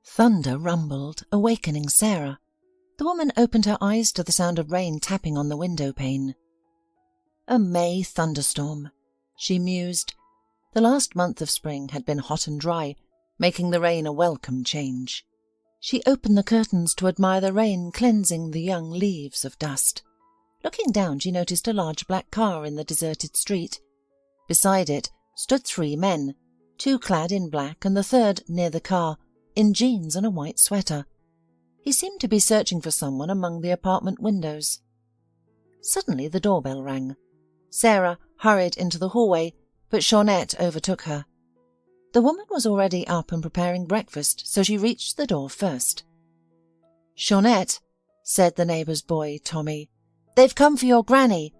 Thunder rumbled, awakening Sarah. The woman opened her eyes to the sound of rain tapping on the window pane. A May thunderstorm, she mused. The last month of spring had been hot and dry, making the rain a welcome change. She opened the curtains to admire the rain cleansing the young leaves of dust. Looking down, she noticed a large black car in the deserted street. Beside it stood 3 men, 2 clad in black and the third, near the car, in jeans and a white sweater. He seemed to be searching for someone among the apartment windows. Suddenly the doorbell rang. Sarah hurried into the hallway, but Shawnette overtook her. The woman was already up and preparing breakfast, so she reached the door first. "Shawnette," said the neighbour's boy, Tommy, "they've come for your granny.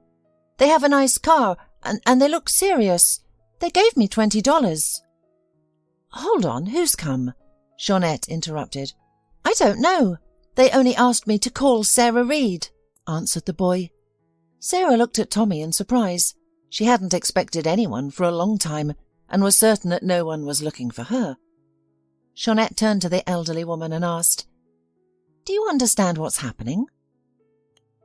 They have a nice car, and they look serious. They gave me $20. "Hold on, who's come?" Shawnette interrupted. "I don't know. They only asked me to call Sarah Reed," answered the boy. Sarah looked at Tommy in surprise. She hadn't expected anyone for a long time, and was certain that no one was looking for her. Shawnette turned to the elderly woman and asked, "Do you understand what's happening?"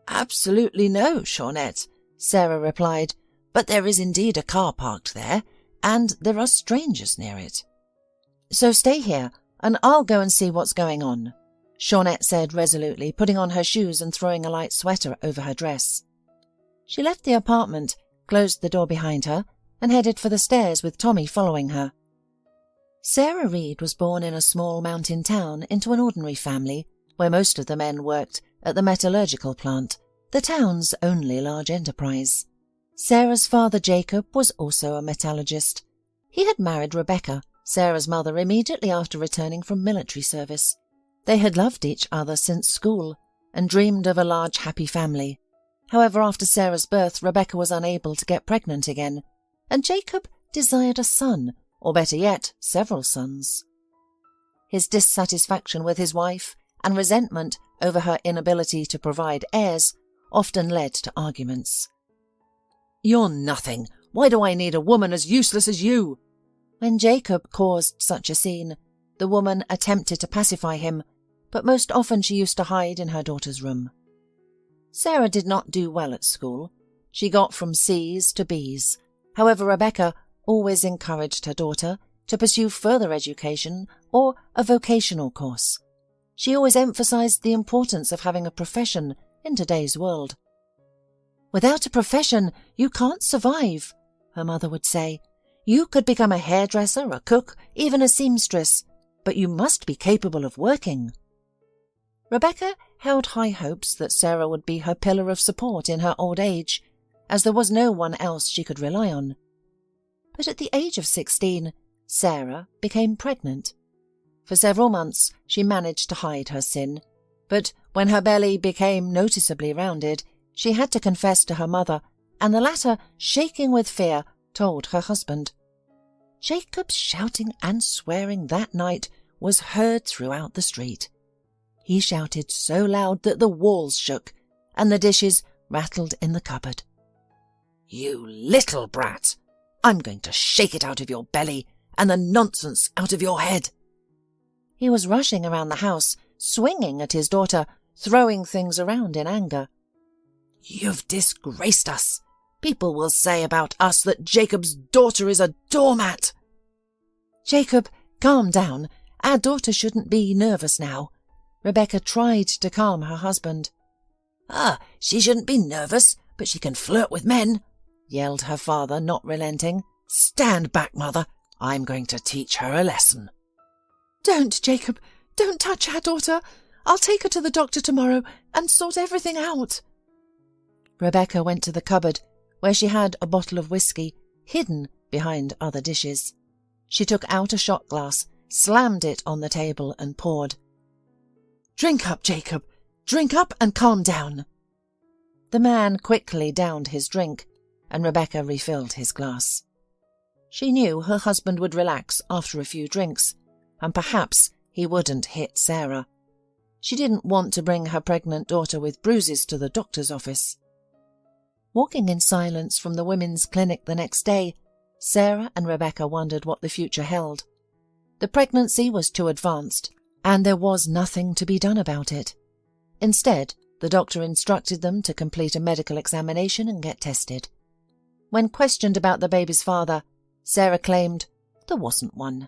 "Absolutely no, Shawnette," Sarah replied, "but there is indeed a car parked there, and there are strangers near it." "So stay here, and I'll go and see what's going on," Shawnette said resolutely, putting on her shoes and throwing a light sweater over her dress. She left the apartment, closed the door behind her, and headed for the stairs with Tommy following her. Sarah Reed was born in a small mountain town into an ordinary family where most of the men worked at the metallurgical plant, the town's only large enterprise. Sarah's father, Jacob, was also a metallurgist. He had married Rebecca, Sarah's mother, immediately after returning from military service. They had loved each other since school and dreamed of a large, happy family. However, after Sarah's birth, Rebecca was unable to get pregnant again, and Jacob desired a son, or better yet, several sons. His dissatisfaction with his wife and resentment over her inability to provide heirs often led to arguments. "You're nothing. Why do I need a woman as useless as you?" When Jacob caused such a scene, the woman attempted to pacify him, but most often she used to hide in her daughter's room. Sarah did not do well at school. She got from C's to B's. However, Rebecca always encouraged her daughter to pursue further education or a vocational course. She always emphasized the importance of having a profession in today's world. "Without a profession, you can't survive," her mother would say. "You could become a hairdresser, a cook, even a seamstress, but you must be capable of working." Rebecca held high hopes that Sarah would be her pillar of support in her old age, as there was no one else she could rely on. But at the age of 16, Sarah became pregnant. For several months she managed to hide her sin, but when her belly became noticeably rounded, she had to confess to her mother, and the latter, shaking with fear, told her husband. Jacob's shouting and swearing that night was heard throughout the street. He shouted so loud that the walls shook, and the dishes rattled in the cupboard. "You little brat! I'm going to shake it out of your belly and the nonsense out of your head." He was rushing around the house, swinging at his daughter, throwing things around in anger. "You've disgraced us. People will say about us that Jacob's daughter is a doormat." "Jacob, calm down. Our daughter shouldn't be nervous now." Rebecca tried to calm her husband. She shouldn't be nervous, but she can flirt with men," yelled her father, not relenting. "Stand back, mother. I'm going to teach her a lesson." "Don't, Jacob. Don't touch our daughter. I'll take her to the doctor tomorrow and sort everything out." Rebecca went to the cupboard, where she had a bottle of whiskey, hidden behind other dishes. She took out a shot glass, slammed it on the table and poured. "Drink up, Jacob. Drink up and calm down." The man quickly downed his drink, and Rebecca refilled his glass. She knew her husband would relax after a few drinks, and perhaps he wouldn't hit Sarah. She didn't want to bring her pregnant daughter with bruises to the doctor's office. Walking in silence from the women's clinic the next day, Sarah and Rebecca wondered what the future held. The pregnancy was too advanced, and there was nothing to be done about it. Instead, the doctor instructed them to complete a medical examination and get tested. When questioned about the baby's father, Sarah claimed there wasn't one.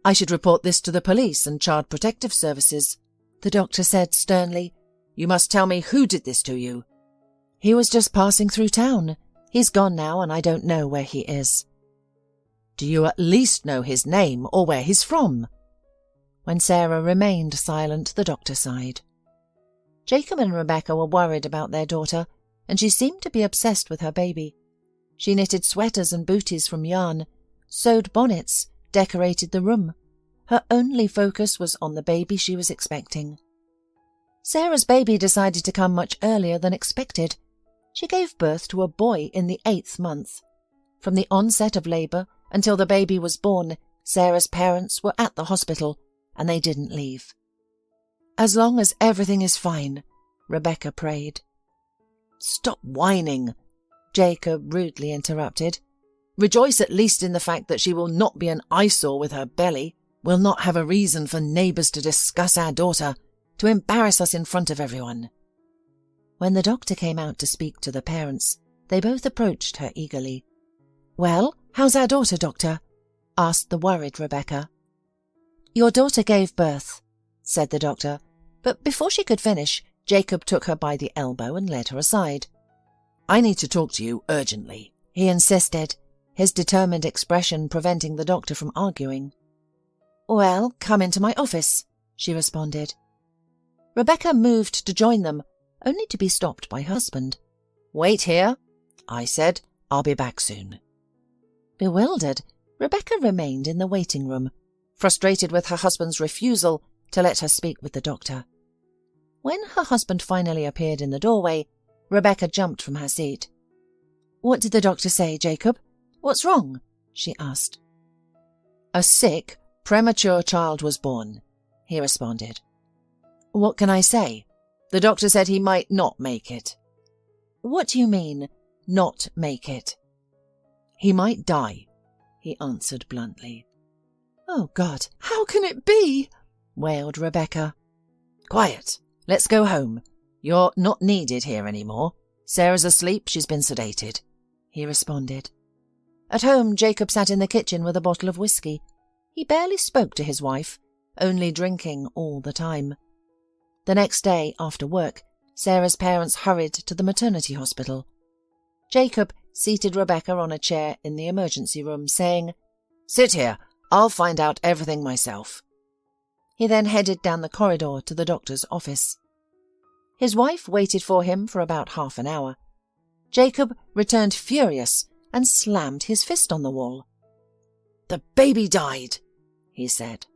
"I should report this to the police and Child Protective Services," the doctor said sternly. "You must tell me who did this to you." "He was just passing through town. He's gone now and I don't know where he is." "Do you at least know his name or where he's from?" When Sarah remained silent, the doctor sighed. Jacob and Rebecca were worried about their daughter, and she seemed to be obsessed with her baby. She knitted sweaters and booties from yarn, sewed bonnets, decorated the room. Her only focus was on the baby she was expecting. Sarah's baby decided to come much earlier than expected. She gave birth to a boy in the 8th month. From the onset of labour until the baby was born, Sarah's parents were at the hospital, and they didn't leave. "As long as everything is fine," Rebecca prayed. "Stop whining," Jacob rudely interrupted. "Rejoice at least in the fact that she will not be an eyesore with her belly. We'll not have a reason for neighbours to discuss our daughter, to embarrass us in front of everyone." When the doctor came out to speak to the parents, they both approached her eagerly. "Well, how's our daughter, doctor?" asked the worried Rebecca. "Your daughter gave birth," said the doctor, but before she could finish, Jacob took her by the elbow and led her aside. "I need to talk to you urgently," he insisted, his determined expression preventing the doctor from arguing. "Well, come into my office," she responded. Rebecca moved to join them, only to be stopped by her husband. "Wait here," I said. "I'll be back soon." Bewildered, Rebecca remained in the waiting room, frustrated with her husband's refusal to let her speak with the doctor. When her husband finally appeared in the doorway, Rebecca jumped from her seat. "What did the doctor say, Jacob? What's wrong?" she asked. "A sick, premature child was born," he responded. "What can I say? The doctor said he might not make it." "What do you mean, not make it?" "He might die," he answered bluntly. "Oh, God, how can it be?" wailed Rebecca. "Quiet. Let's go home. You're not needed here anymore. Sarah's asleep. She's been sedated," he responded. At home, Jacob sat in the kitchen with a bottle of whiskey. He barely spoke to his wife, only drinking all the time. The next day, after work, Sarah's parents hurried to the maternity hospital. Jacob seated Rebecca on a chair in the emergency room, saying, "Sit here. I'll find out everything myself." He then headed down the corridor to the doctor's office. His wife waited for him for about half an hour. Jacob returned furious and slammed his fist on the wall. "The baby died," he said.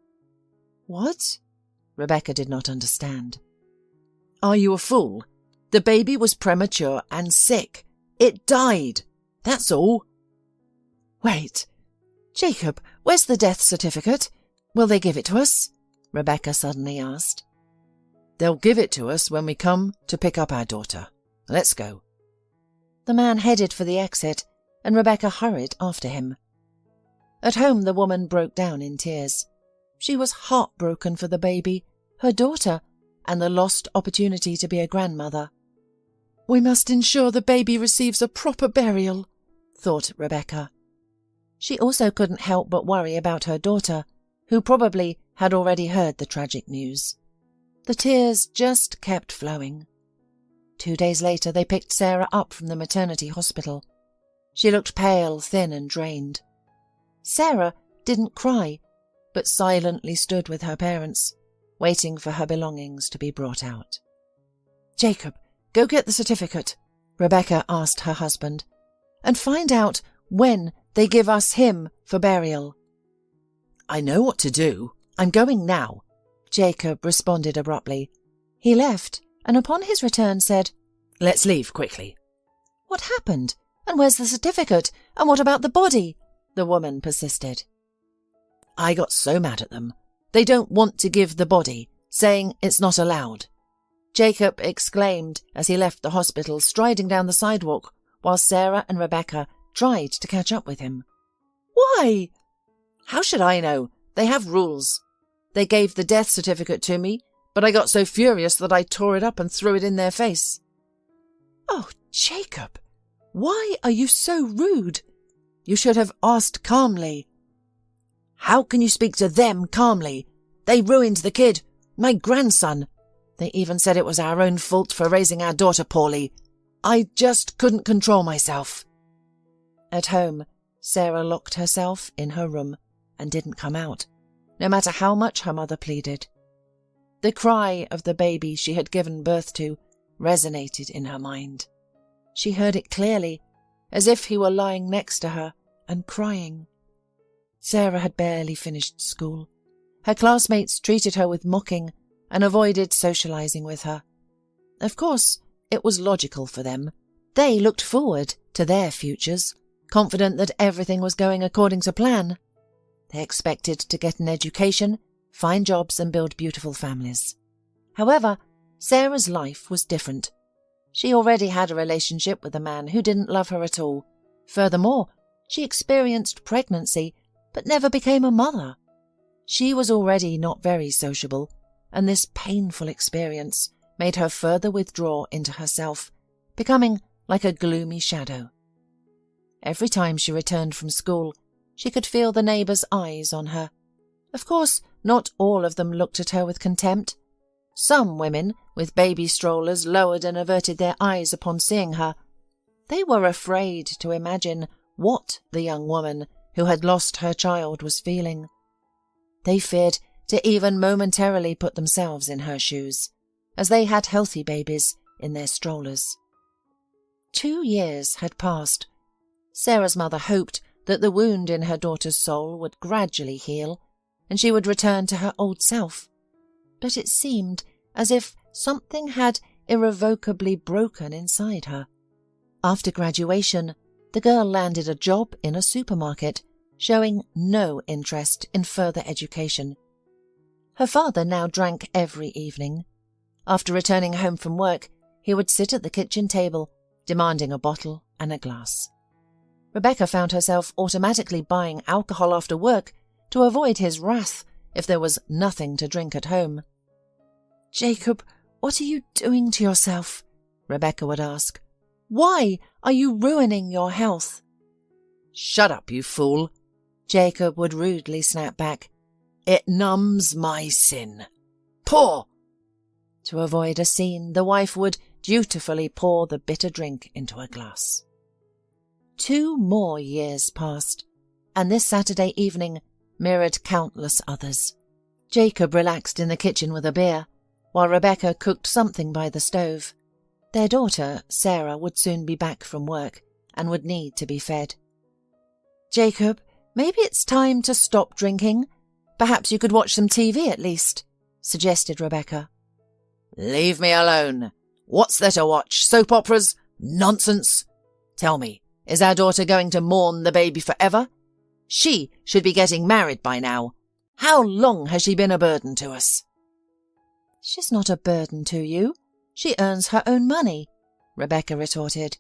"What?" Rebecca did not understand. "Are you a fool? The baby was premature and sick. It died. That's all." "Wait. Jacob, where's the death certificate? Will they give it to us?" Rebecca suddenly asked. "They'll give it to us when we come to pick up our daughter. Let's go." The man headed for the exit, and Rebecca hurried after him. At home, the woman broke down in tears. She was heartbroken for the baby, her daughter, and the lost opportunity to be a grandmother. "We must ensure the baby receives a proper burial," thought Rebecca. She also couldn't help but worry about her daughter, who probably had already heard the tragic news. The tears just kept flowing. 2 days later, they picked Sarah up from the maternity hospital. She looked pale, thin, and drained. Sarah didn't cry, but silently stood with her parents, waiting for her belongings to be brought out. "Jacob, go get the certificate," Rebecca asked her husband, "and find out when they give us him for burial." "I know what to do. I'm going now," Jacob responded abruptly. He left, and upon his return said, "Let's leave quickly." "What happened? And where's the certificate? And what about the body?" the woman persisted. "I got so mad at them. They don't want to give the body, saying it's not allowed," Jacob exclaimed as he left the hospital, striding down the sidewalk, while Sarah and Rebecca tried to catch up with him. "Why?" "How should I know? They have rules. They gave the death certificate to me, but I got so furious that I tore it up and threw it in their face." "Oh, Jacob, why are you so rude? You should have asked calmly." "How can you speak to them calmly? They ruined the kid, my grandson. They even said it was our own fault for raising our daughter poorly. I just couldn't control myself." At home, Sarah locked herself in her room and didn't come out, no matter how much her mother pleaded. The cry of the baby she had given birth to resonated in her mind. She heard it clearly, as if he were lying next to her and crying. Sarah had barely finished school. Her classmates treated her with mocking and avoided socializing with her. Of course, it was logical for them. They looked forward to their futures, confident that everything was going according to plan. They expected to get an education, find jobs and build beautiful families. However, Sarah's life was different. She already had a relationship with a man who didn't love her at all. Furthermore, she experienced pregnancy but never became a mother. She was already not very sociable, and this painful experience made her further withdraw into herself, becoming like a gloomy shadow. Every time she returned from school, she could feel the neighbours' eyes on her. Of course, not all of them looked at her with contempt. Some women with baby strollers lowered and averted their eyes upon seeing her. They were afraid to imagine what the young woman who had lost her child was feeling. They feared to even momentarily put themselves in her shoes, as they had healthy babies in their strollers. 2 years had passed. Sarah's mother hoped that the wound in her daughter's soul would gradually heal, and she would return to her old self. But it seemed as if something had irrevocably broken inside her. After graduation, the girl landed a job in a supermarket, showing no interest in further education. Her father now drank every evening. After returning home from work, he would sit at the kitchen table, demanding a bottle and a glass. Rebecca found herself automatically buying alcohol after work to avoid his wrath if there was nothing to drink at home. "Jacob, what are you doing to yourself?" Rebecca would ask. "Why are you ruining your health?" "Shut up, you fool," Jacob would rudely snap back. "It numbs my sin. Pour!" To avoid a scene, the wife would dutifully pour the bitter drink into a glass. 2 more years passed, and this Saturday evening mirrored countless others. Jacob relaxed in the kitchen with a beer, while Rebecca cooked something by the stove. Their daughter, Sarah, would soon be back from work and would need to be fed. "Jacob, maybe it's time to stop drinking. Perhaps you could watch some TV at least," suggested Rebecca. "Leave me alone. What's there to watch? Soap operas? Nonsense. Tell me, is our daughter going to mourn the baby forever? She should be getting married by now. How long has she been a burden to us?" "She's not a burden to you. She earns her own money," Rebecca retorted.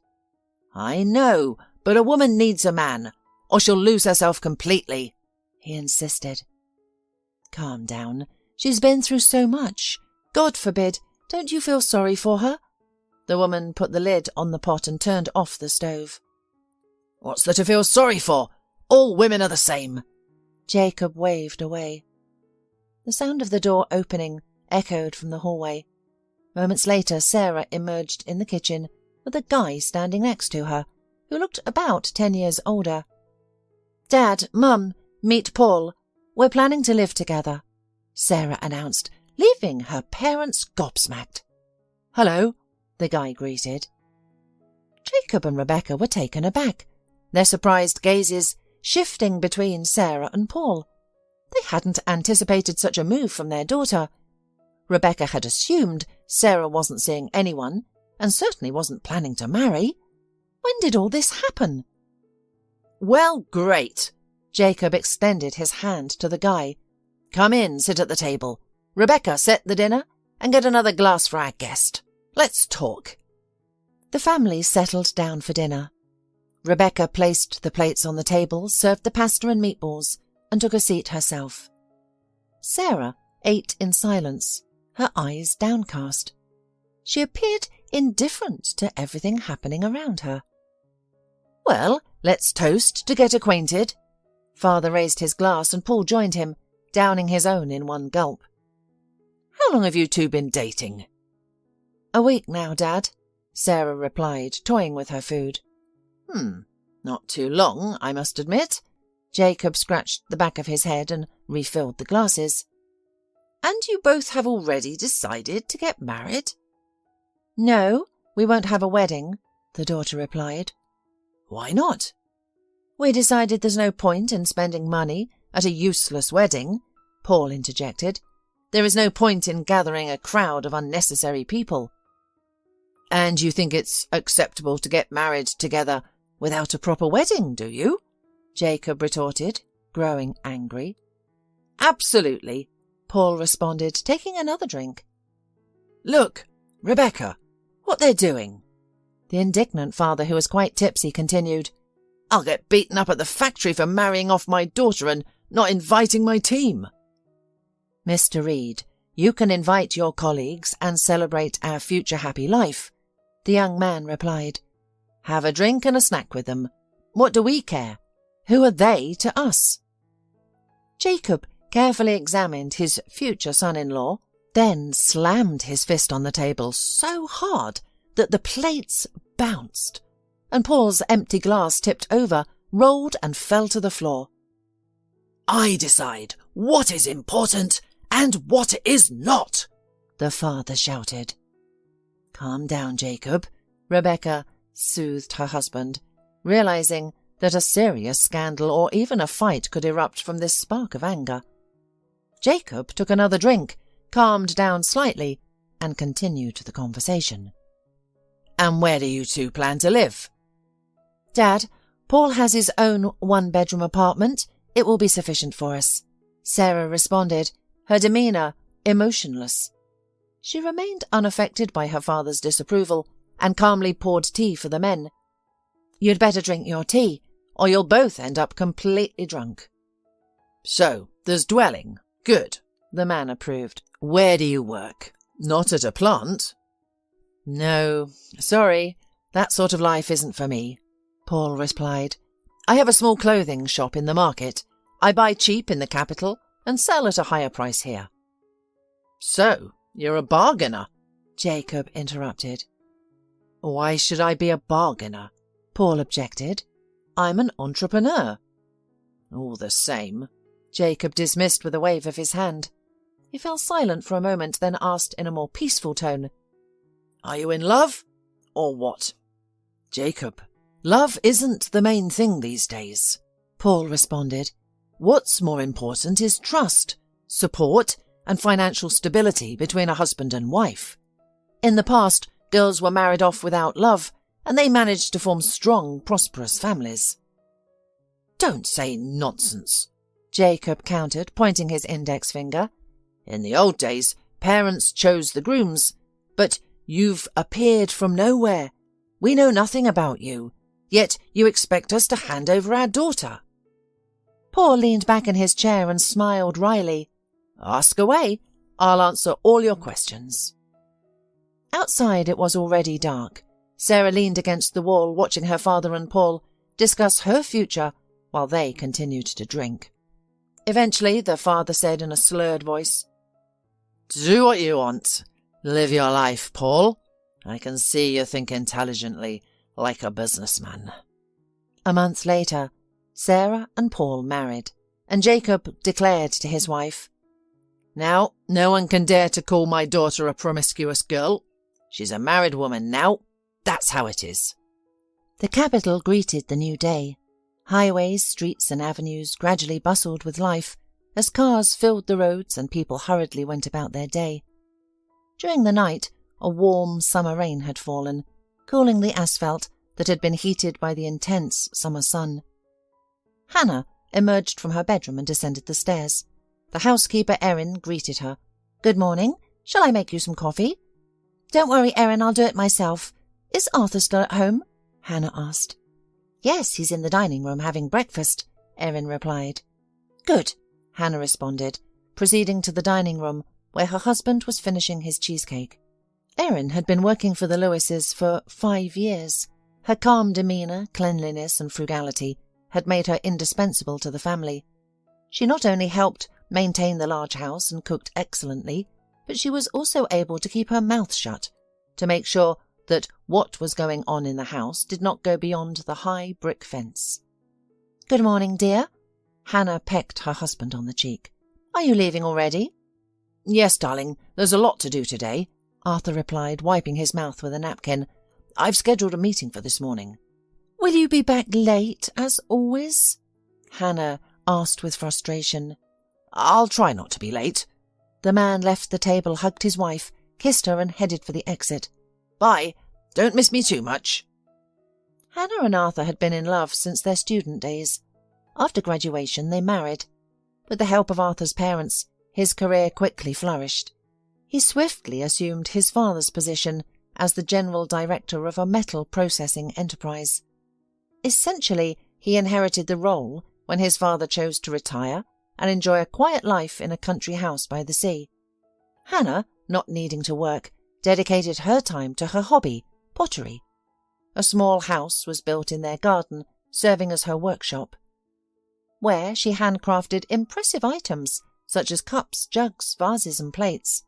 "I know, but a woman needs a man, or she'll lose herself completely," he insisted. "Calm down. She's been through so much. God forbid, don't you feel sorry for her?" The woman put the lid on the pot and turned off the stove. "What's there to feel sorry for? All women are the same." Jacob waved away. The sound of the door opening echoed from the hallway. Moments later, Sarah emerged in the kitchen with a guy standing next to her, who looked about 10 years older. "Dad, Mum, meet Paul. We're planning to live together," Sarah announced, leaving her parents gobsmacked. "Hello," the guy greeted. Jacob and Rebecca were taken aback, their surprised gazes shifting between Sarah and Paul. They hadn't anticipated such a move from their daughter. Rebecca had assumed Sarah wasn't seeing anyone and certainly wasn't planning to marry. When did all this happen? "Well, great." Jacob extended his hand to the guy. "Come in, sit at the table. Rebecca, set the dinner and get another glass for our guest. Let's talk." The family settled down for dinner. Rebecca placed the plates on the table, served the pasta and meatballs, and took a seat herself. Sarah ate in silence, her eyes downcast. She appeared indifferent to everything happening around her. "Well, let's toast to get acquainted." Father raised his glass and Paul joined him, downing his own in one gulp. "How long have you two been dating?" "A week now, Dad," Sarah replied, toying with her food. Not too long, I must admit." Jacob scratched the back of his head and refilled the glasses. "And you both have already decided to get married?" "No, we won't have a wedding," the daughter replied. "Why not?" "We decided there's no point in spending money at a useless wedding," Paul interjected. "There is no point in gathering a crowd of unnecessary people." "And you think it's acceptable to get married together without a proper wedding, do you?" Jacob retorted, growing angry. "Absolutely," Paul responded, taking another drink. "Look, Rebecca, what they're doing." The indignant father, who was quite tipsy, continued, "I'll get beaten up at the factory for marrying off my daughter and not inviting my team." "Mr. Reed, you can invite your colleagues and celebrate our future happy life," the young man replied. "Have a drink and a snack with them. What do we care? Who are they to us?" Jacob carefully examined his future son-in-law, then slammed his fist on the table so hard that the plates bounced, and Paul's empty glass tipped over, rolled and fell to the floor. "I decide what is important and what is not," the father shouted. "Calm down, Jacob," Rebecca soothed her husband, realizing that a serious scandal or even a fight could erupt from this spark of anger. Jacob took another drink, calmed down slightly, and continued the conversation. "And where do you two plan to live?" "Dad, Paul has his own one-bedroom apartment. It will be sufficient for us," Sarah responded, her demeanour emotionless. She remained unaffected by her father's disapproval and calmly poured tea for the men. "You'd better drink your tea, or you'll both end up completely drunk." "So, there's dwelling. Good," the man approved. "Where do you work? Not at a plant?" "No, sorry, that sort of life isn't for me," Paul replied. "I have a small clothing shop in the market. I buy cheap in the capital and sell at a higher price here." "So, you're a bargainer," Jacob interrupted. "Why should I be a bargainer?" Paul objected. "I'm an entrepreneur." "All the same," Jacob dismissed with a wave of his hand. He fell silent for a moment, then asked in a more peaceful tone, "Are you in love, or what?" "Jacob, love isn't the main thing these days," Paul responded. "What's more important is trust, support, and financial stability between a husband and wife. In the past, girls were married off without love, and they managed to form strong, prosperous families." "Don't say nonsense," Jacob countered, pointing his index finger. "In the old days, parents chose the grooms, but you've appeared from nowhere. We know nothing about you, yet you expect us to hand over our daughter." Paul leaned back in his chair and smiled wryly. "Ask away. I'll answer all your questions." Outside it was already dark. Sarah leaned against the wall, watching her father and Paul discuss her future while they continued to drink. Eventually, the father said in a slurred voice, "Do what you want. Live your life, Paul. I can see you think intelligently, like a businessman." A month later, Sarah and Paul married, and Jacob declared to his wife, "Now, no one can dare to call my daughter a promiscuous girl. She's a married woman now. That's how it is." The capital greeted the new day. Highways, streets and avenues gradually bustled with life as cars filled the roads and people hurriedly went about their day. During the night, a warm summer rain had fallen, cooling the asphalt that had been heated by the intense summer sun. Hannah emerged from her bedroom and descended the stairs. The housekeeper, Erin, greeted her. "Good morning. Shall I make you some coffee?" "Don't worry, Erin, I'll do it myself. Is Arthur still at home?" Hannah asked. "Yes, he's in the dining room having breakfast," Erin replied. "Good," Hannah responded. proceeding to the dining room where her husband was finishing his cheesecake. Erin had been working for the Lewises for 5 years. Her calm demeanour, cleanliness and frugality had made her indispensable to the family. She not only helped maintain the large house and cooked excellently, but she was also able to keep her mouth shut to make sure that what was going on in the house did not go beyond the high brick fence. "Good morning, dear." Hannah pecked her husband on the cheek. "Are you leaving already?" "Yes, darling, there's a lot to do today," Arthur replied, wiping his mouth with a napkin. "I've scheduled a meeting for this morning." "Will you be back late, as always?" Hannah asked with frustration. "I'll try not to be late." The man left the table, hugged his wife, kissed her and headed for the exit. "Bye. Don't miss me too much." Hannah and Arthur had been in love since their student days. After graduation, they married. With the help of Arthur's parents, his career quickly flourished. He swiftly assumed his father's position as the general director of a metal processing enterprise. Essentially, he inherited the role when his father chose to retire and enjoy a quiet life in a country house by the sea. Hannah, not needing to work, dedicated her time to her hobby, pottery. A small house was built in their garden, serving as her workshop, where she handcrafted impressive items such as cups, jugs, vases and plates.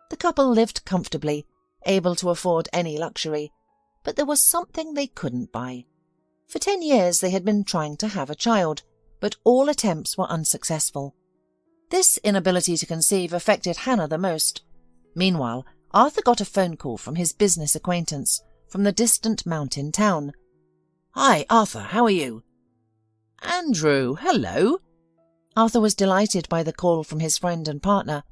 The couple lived comfortably, able to afford any luxury, but there was something they couldn't buy. For 10 years they had been trying to have a child, but all attempts were unsuccessful. This inability to conceive affected Hannah the most. Meanwhile, Arthur got a phone call from his business acquaintance from the distant mountain town. "Hi, Arthur, how are you?" "Andrew, hello." Arthur was delighted by the call from his friend and partner,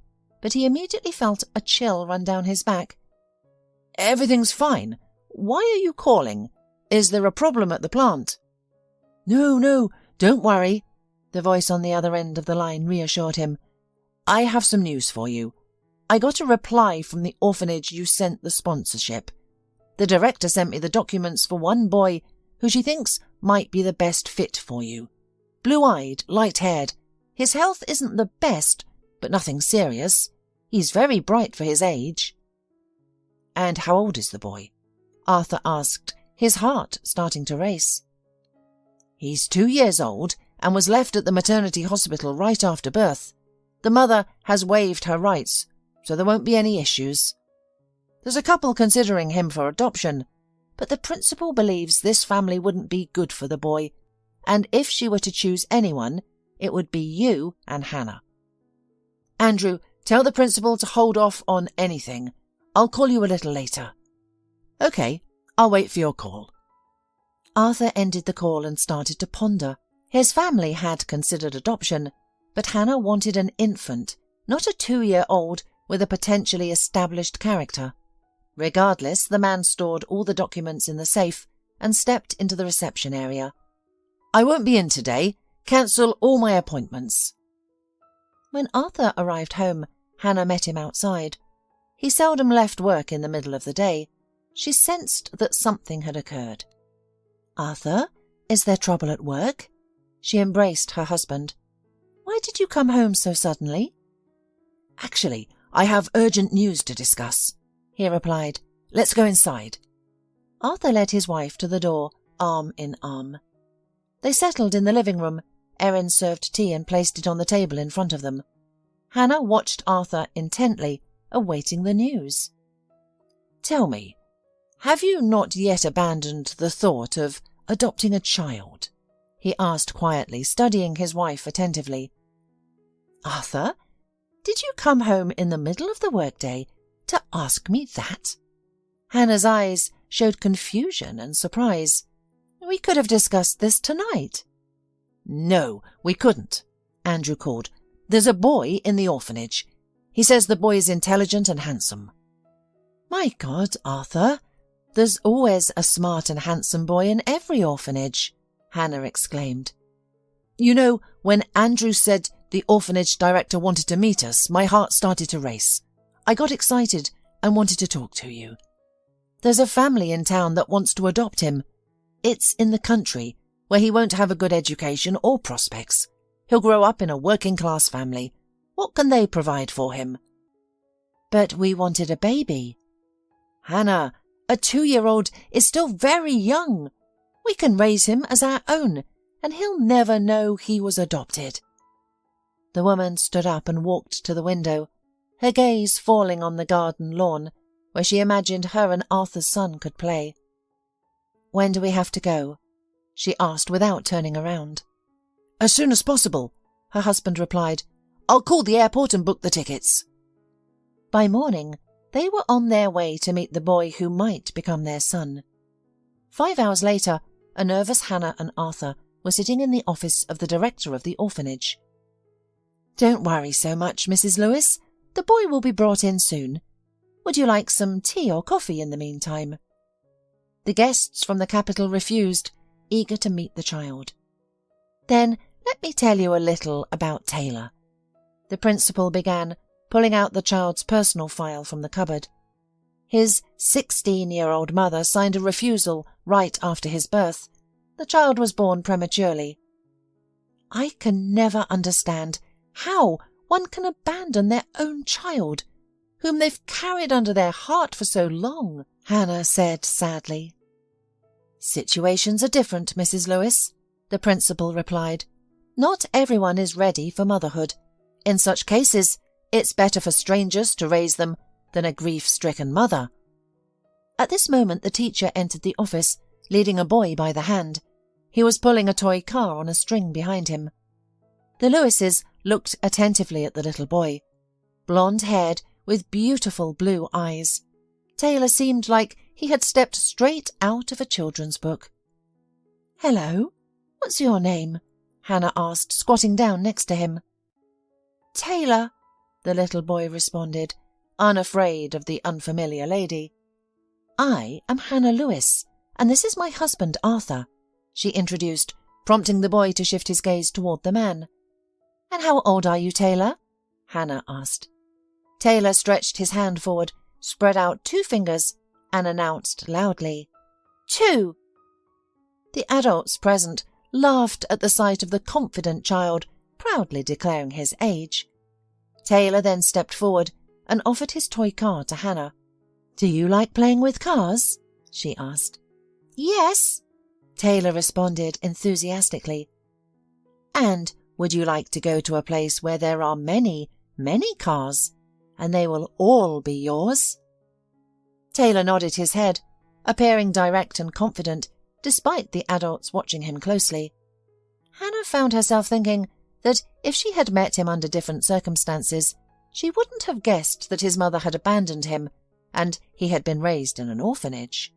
but he immediately felt a chill run down his back. "Everything's fine. Why are you calling? Is there a problem at the plant?" No, don't worry," the voice on the other end of the line reassured him. "I have some news for you. I got a reply from the orphanage you sent the sponsorship. The director sent me the documents for one boy who she thinks might be the best fit for you. Blue-eyed, light-haired. His health isn't the best, but nothing serious. He's very bright for his age." "And how old is the boy?" Arthur asked, his heart starting to race. "He's 2 years old and was left at the maternity hospital right after birth. The mother has waived her rights, so there won't be any issues. There's a couple considering him for adoption, but the principal believes this family wouldn't be good for the boy, and if she were to choose anyone, it would be you and Hannah. Andrew, tell the principal to hold off on anything. I'll call you a little later." "Okay, I'll wait for your call." Arthur ended the call and started to ponder. His family had considered adoption, but Hannah wanted an infant, not a 2-year-old with a potentially established character. Regardless, the man stored all the documents in the safe and stepped into the reception area. "I won't be in today. Cancel all my appointments." When Arthur arrived home, Hannah met him outside. He seldom left work in the middle of the day. She sensed that something had occurred. "Arthur, is there trouble at work?" She embraced her husband. "Why did you come home so suddenly?" "Actually, I have urgent news to discuss," he replied. "Let's go inside." Arthur led his wife to the door, arm in arm. They settled in the living room. Erin served tea and placed it on the table in front of them. Hannah watched Arthur intently, awaiting the news. "Tell me, have you not yet abandoned the thought of adopting a child?" he asked quietly, studying his wife attentively. "Arthur, did you come home in the middle of the workday to ask me that?" Hannah's eyes showed confusion and surprise. "We could have discussed this tonight." "No, we couldn't," Andrew called. "There's a boy in the orphanage. He says the boy is intelligent and handsome." "My God, Arthur, there's always a smart and handsome boy in every orphanage," Hannah exclaimed. "You know, when Andrew said the orphanage director wanted to meet us, my heart started to race. I got excited and wanted to talk to you. There's a family in town that wants to adopt him. It's in the country, where he won't have a good education or prospects. He'll grow up in a working-class family. What can they provide for him?" "But we wanted a baby." "Hannah, a 2-year-old is still very young. We can raise him as our own, and he'll never know he was adopted." The woman stood up and walked to the window, her gaze falling on the garden lawn, where she imagined her and Arthur's son could play. "When do we have to go?" she asked without turning around. "As soon as possible," her husband replied. "I'll call the airport and book the tickets." By morning, they were on their way to meet the boy who might become their son. 5 hours later, a nervous Hannah and Arthur were sitting in the office of the director of the orphanage. "Don't worry so much, Mrs. Lewis. The boy will be brought in soon. Would you like some tea or coffee in the meantime?" The guests from the capital refused, eager to meet the child. "Then let me tell you a little about Taylor," the principal began, pulling out the child's personal file from the cupboard. His 16-year-old mother signed a refusal right after his birth. The child was born prematurely. "I can never understand how one can abandon their own child, whom they've carried under their heart for so long," Hannah said sadly. "Situations are different, Mrs. Lewis," the principal replied. "Not everyone is ready for motherhood. In such cases, it's better for strangers to raise them than a grief-stricken mother." At this moment the teacher entered the office, leading a boy by the hand. He was pulling a toy car on a string behind him. The Lewises looked attentively at the little boy. Blonde-haired, with beautiful blue eyes, Taylor seemed like he had stepped straight out of a children's book. "Hello, what's your name?" Hannah asked, squatting down next to him. "Taylor," the little boy responded, unafraid of the unfamiliar lady. "I am Hannah Lewis, and this is my husband Arthur," she introduced, prompting the boy to shift his gaze toward the man. "And how old are you, Taylor?" Hannah asked. Taylor stretched his hand forward, spread out 2 fingers, and announced loudly, 2. The adults present laughed at the sight of the confident child proudly declaring his age. Taylor then stepped forward and offered his toy car to Hannah. "Do you like playing with cars?" she asked. "Yes," Taylor responded enthusiastically. "And would you like to go to a place where there are many, many cars, and they will all be yours?" Taylor nodded his head, appearing direct and confident, despite the adults watching him closely. Hannah found herself thinking that if she had met him under different circumstances, she wouldn't have guessed that his mother had abandoned him, and he had been raised in an orphanage.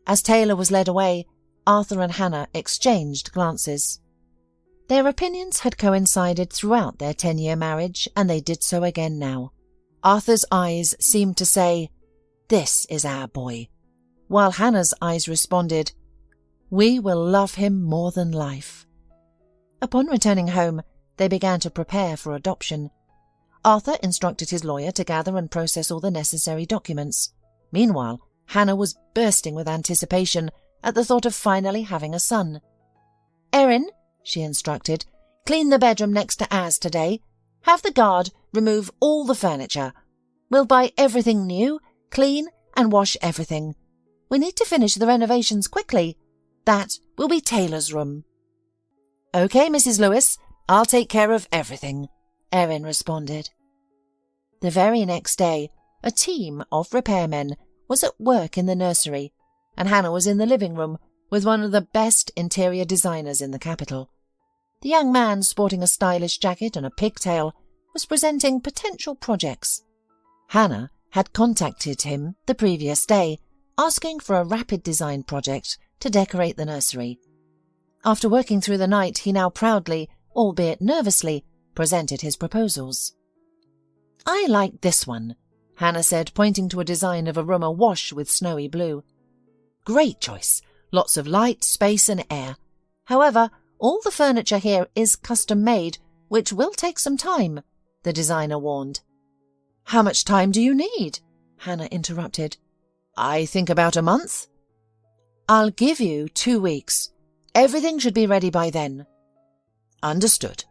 As Taylor was led away, Arthur and Hannah exchanged glances. Their opinions had coincided throughout their 10-year marriage, and they did so again now. Arthur's eyes seemed to say, "This is our boy," while Hannah's eyes responded, "We will love him more than life." Upon returning home, they began to prepare for adoption. Arthur instructed his lawyer to gather and process all the necessary documents. Meanwhile, Hannah was bursting with anticipation at the thought of finally having a son. "Erin," she instructed, "clean the bedroom next to ours today. Have the guard remove all the furniture. We'll buy everything new, clean, and wash everything. We need to finish the renovations quickly. That will be Taylor's room." "Okay, Mrs. Lewis, I'll take care of everything," Erin responded. The very next day, a team of repairmen was at work in the nursery, and Hannah was in the living room with one of the best interior designers in the capital. The young man, sporting a stylish jacket and a pigtail, was presenting potential projects. Hannah had contacted him the previous day, asking for a rapid design project to decorate the nursery. After working through the night, he now proudly, albeit nervously, presented his proposals. "I like this one," Hannah said, pointing to a design of a room awash with snowy blue. "Great choice. Lots of light, space and air. However, all the furniture here is custom-made, which will take some time," the designer warned. "How much time do you need?" Hannah interrupted. "I think about a month." "I'll give you 2 weeks. Everything should be ready by then." "Understood,"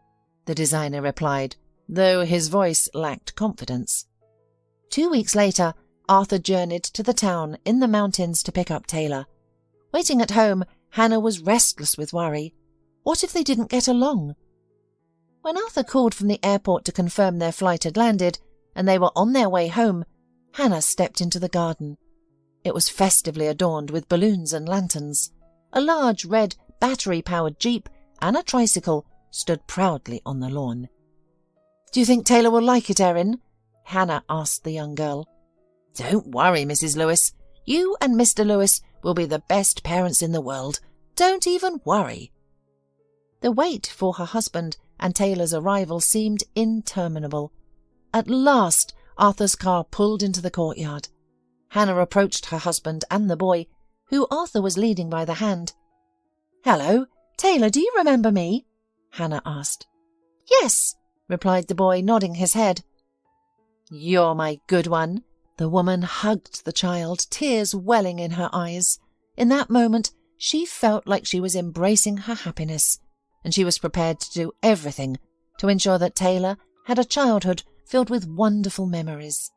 the designer replied, though his voice lacked confidence. 2 weeks later, Arthur journeyed to the town in the mountains to pick up Taylor. Waiting at home, Hannah was restless with worry. What if they didn't get along? When Arthur called from the airport to confirm their flight had landed and they were on their way home, Hannah stepped into the garden. It was festively adorned with balloons and lanterns. A large red battery-powered Jeep and a tricycle stood proudly on the lawn. "Do you think Taylor will like it, Erin?" Hannah asked the young girl. "Don't worry, Mrs. Lewis. You and Mr. Lewis will be the best parents in the world. Don't even worry." The wait for her husband and Taylor's arrival seemed interminable. At last, Arthur's car pulled into the courtyard. Hannah approached her husband and the boy, who Arthur was leading by the hand. "Hello, Taylor, do you remember me?" Hannah asked. "Yes," replied the boy, nodding his head. "You're my good one." The woman hugged the child, tears welling in her eyes. In that moment, she felt like she was embracing her happiness, and she was prepared to do everything to ensure that Taylor had a childhood filled with wonderful memories.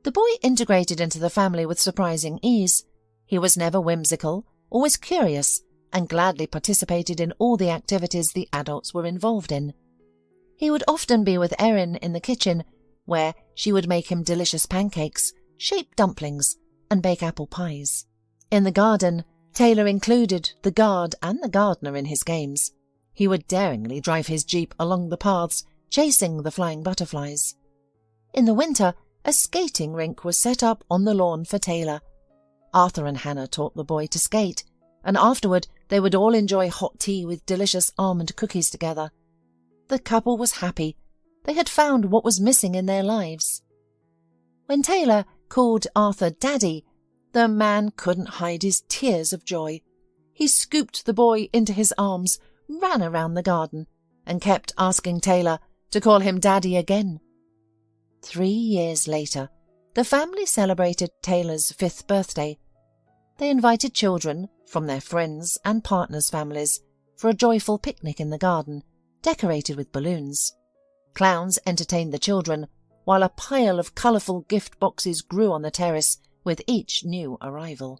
The boy integrated into the family with surprising ease. He was never whimsical, always curious, and gladly participated in all the activities the adults were involved in. He would often be with Erin in the kitchen, where she would make him delicious pancakes, shape dumplings, and bake apple pies. In the garden, Taylor included the guard and the gardener in his games. He would daringly drive his Jeep along the paths, chasing the flying butterflies. In the winter, a skating rink was set up on the lawn for Taylor. Arthur and Hannah taught the boy to skate, and afterward they would all enjoy hot tea with delicious almond cookies together. The couple was happy. They had found what was missing in their lives. When Taylor called Arthur Daddy, the man couldn't hide his tears of joy. He scooped the boy into his arms, ran around the garden, and kept asking Taylor to call him Daddy again. 3 years later, the family celebrated Taylor's 5th birthday. They invited children from their friends' and partners' families for a joyful picnic in the garden, decorated with balloons. Clowns entertained the children, while a pile of colourful gift boxes grew on the terrace with each new arrival.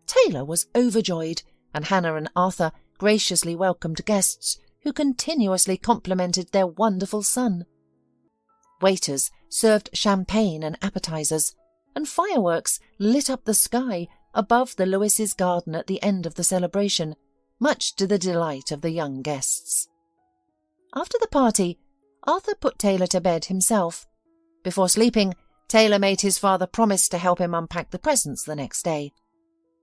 Taylor was overjoyed, and Hannah and Arthur graciously welcomed guests who continuously complimented their wonderful son. Waiters served champagne and appetizers, and fireworks lit up the sky above the Lewis's garden at the end of the celebration, much to the delight of the young guests. After the party, Arthur put Taylor to bed himself. Before sleeping, Taylor made his father promise to help him unpack the presents the next day.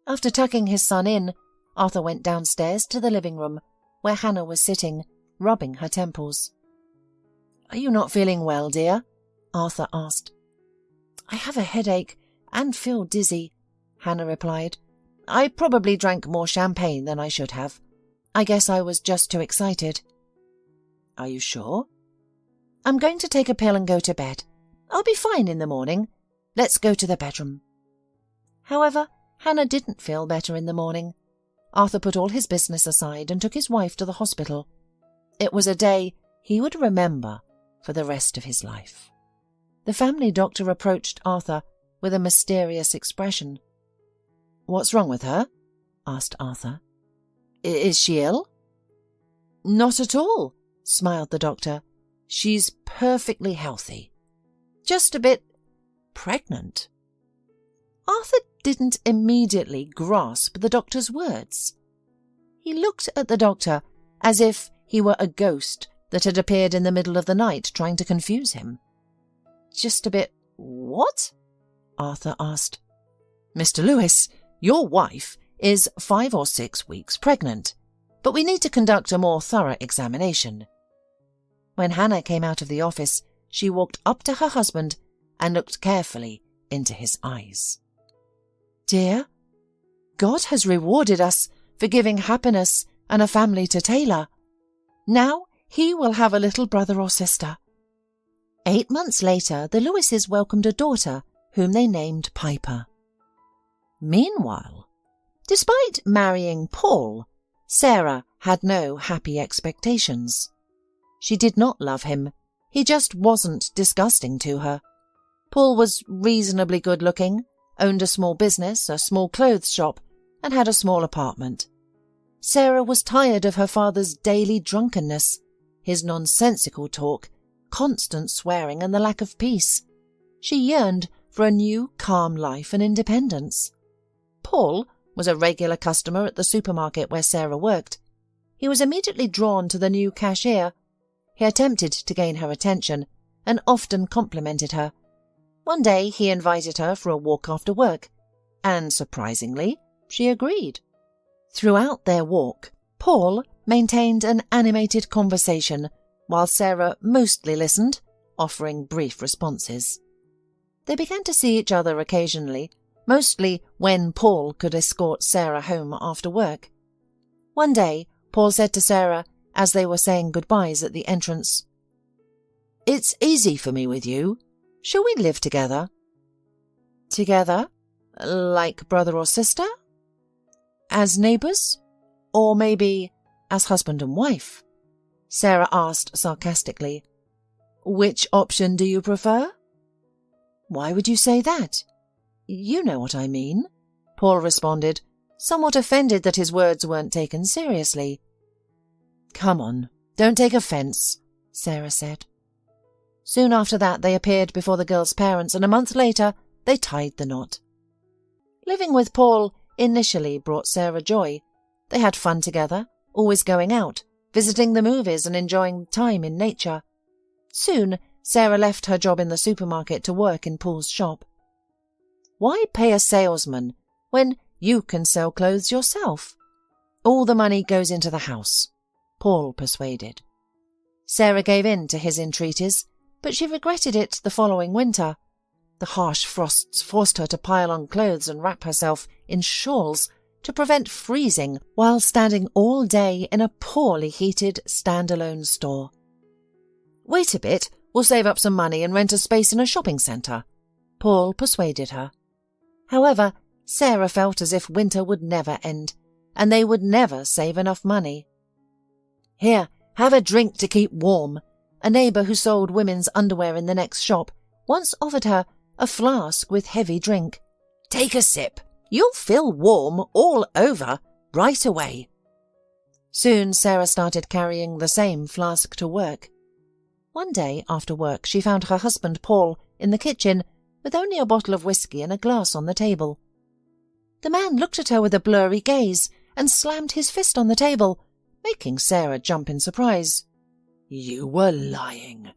After tucking his son in, Arthur went downstairs to the living room, where Hannah was sitting, rubbing her temples. "Are you not feeling well, dear?" Arthur asked. "I have a headache and feel dizzy," Hannah replied. "I probably drank more champagne than I should have. I guess I was just too excited." "Are you sure?" "I'm going to take a pill and go to bed. I'll be fine in the morning. Let's go to the bedroom." However, Hannah didn't feel better in the morning. Arthur put all his business aside and took his wife to the hospital. It was a day he would remember for the rest of his life. The family doctor approached Arthur with a mysterious expression. "What's wrong with her?" asked Arthur. "Is she ill?" "Not at all," smiled the doctor. "She's perfectly healthy. Just a bit pregnant." Arthur didn't immediately grasp the doctor's words. He looked at the doctor as if he were a ghost that had appeared in the middle of the night trying to confuse him. "Just a bit what?" Arthur asked. "Mr. Lewis, your wife is 5 or 6 weeks pregnant, but we need to conduct a more thorough examination." When Hannah came out of the office, she walked up to her husband and looked carefully into his eyes. "Dear, God has rewarded us for giving happiness and a family to Taylor. Now he will have a little brother or sister." 8 months later, the Lewises welcomed a daughter whom they named Piper. Meanwhile, despite marrying Paul, Sarah had no happy expectations. She did not love him, He just wasn't disgusting to her. Paul was reasonably good-looking, owned a small business, a small clothes shop, and had a small apartment. Sarah was tired of her father's daily drunkenness, his nonsensical talk, constant swearing, and the lack of peace. She yearned for a new, calm life and independence. Paul was a regular customer at the supermarket where Sarah worked. He was immediately drawn to the new cashier. He attempted to gain her attention and often complimented her. One day he invited her for a walk after work, and surprisingly, she agreed. Throughout their walk, Paul maintained an animated conversation, while Sarah mostly listened, offering brief responses. They began to see each other occasionally, mostly when Paul could escort Sarah home after work. One day, Paul said to Sarah, as they were saying goodbyes at the entrance, "It's easy for me with you. Shall we live together?" "Together? Like brother or sister? As neighbours? Or maybe as husband and wife?" Sarah asked sarcastically. "Which option do you prefer?" "Why would you say that?" "You know what I mean," Paul responded, somewhat offended that his words weren't taken seriously. "Come on, don't take offence," Sarah said. Soon after that they appeared before the girl's parents, and a month later they tied the knot. Living with Paul initially brought Sarah joy. They had fun together, always going out, visiting the movies and enjoying time in nature. Soon, Sarah left her job in the supermarket to work in Paul's shop. Why pay a salesman when you can sell clothes yourself? All the money goes into the house, Paul persuaded. Sarah gave in to his entreaties, but she regretted it the following winter. The harsh frosts forced her to pile on clothes and wrap herself in shawls to prevent freezing while standing all day in a poorly heated standalone store. "Wait a bit, we'll save up some money and rent a space in a shopping centre," Paul persuaded her. However, Sarah felt as if winter would never end, and they would never save enough money. "Here, have a drink to keep warm." A neighbour who sold women's underwear in the next shop once offered her a flask with heavy drink. "Take a sip. You'll feel warm all over right away." Soon Sarah started carrying the same flask to work. One day after work she found her husband Paul in the kitchen with only a bottle of whiskey and a glass on the table. The man looked at her with a blurry gaze and slammed his fist on the table, making Sarah jump in surprise. "You were lying,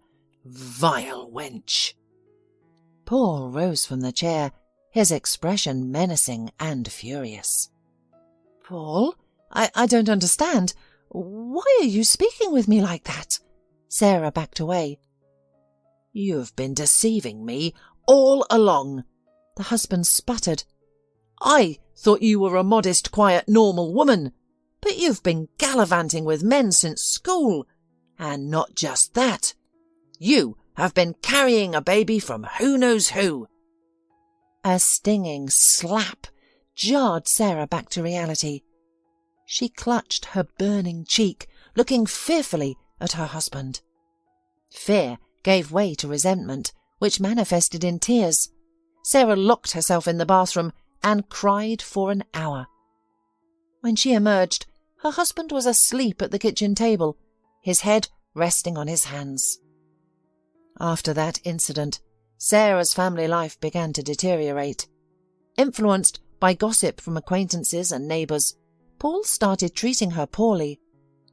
vile wench." Paul rose from the chair, his expression menacing and furious. "Paul, I don't understand. Why are you speaking with me like that?" Sarah backed away. "You've been deceiving me all along," the husband sputtered. "I thought you were a modest, quiet, normal woman, but you've been gallivanting with men since school. And not just that. You have been carrying a baby from who knows who." A stinging slap jarred Sarah back to reality. She clutched her burning cheek, looking fearfully at her husband. Fear gave way to resentment, which manifested in tears. Sarah locked herself in the bathroom and cried for an hour. When she emerged, her husband was asleep at the kitchen table, his head resting on his hands. After that incident, Sarah's family life began to deteriorate. Influenced by gossip from acquaintances and neighbours, Paul started treating her poorly.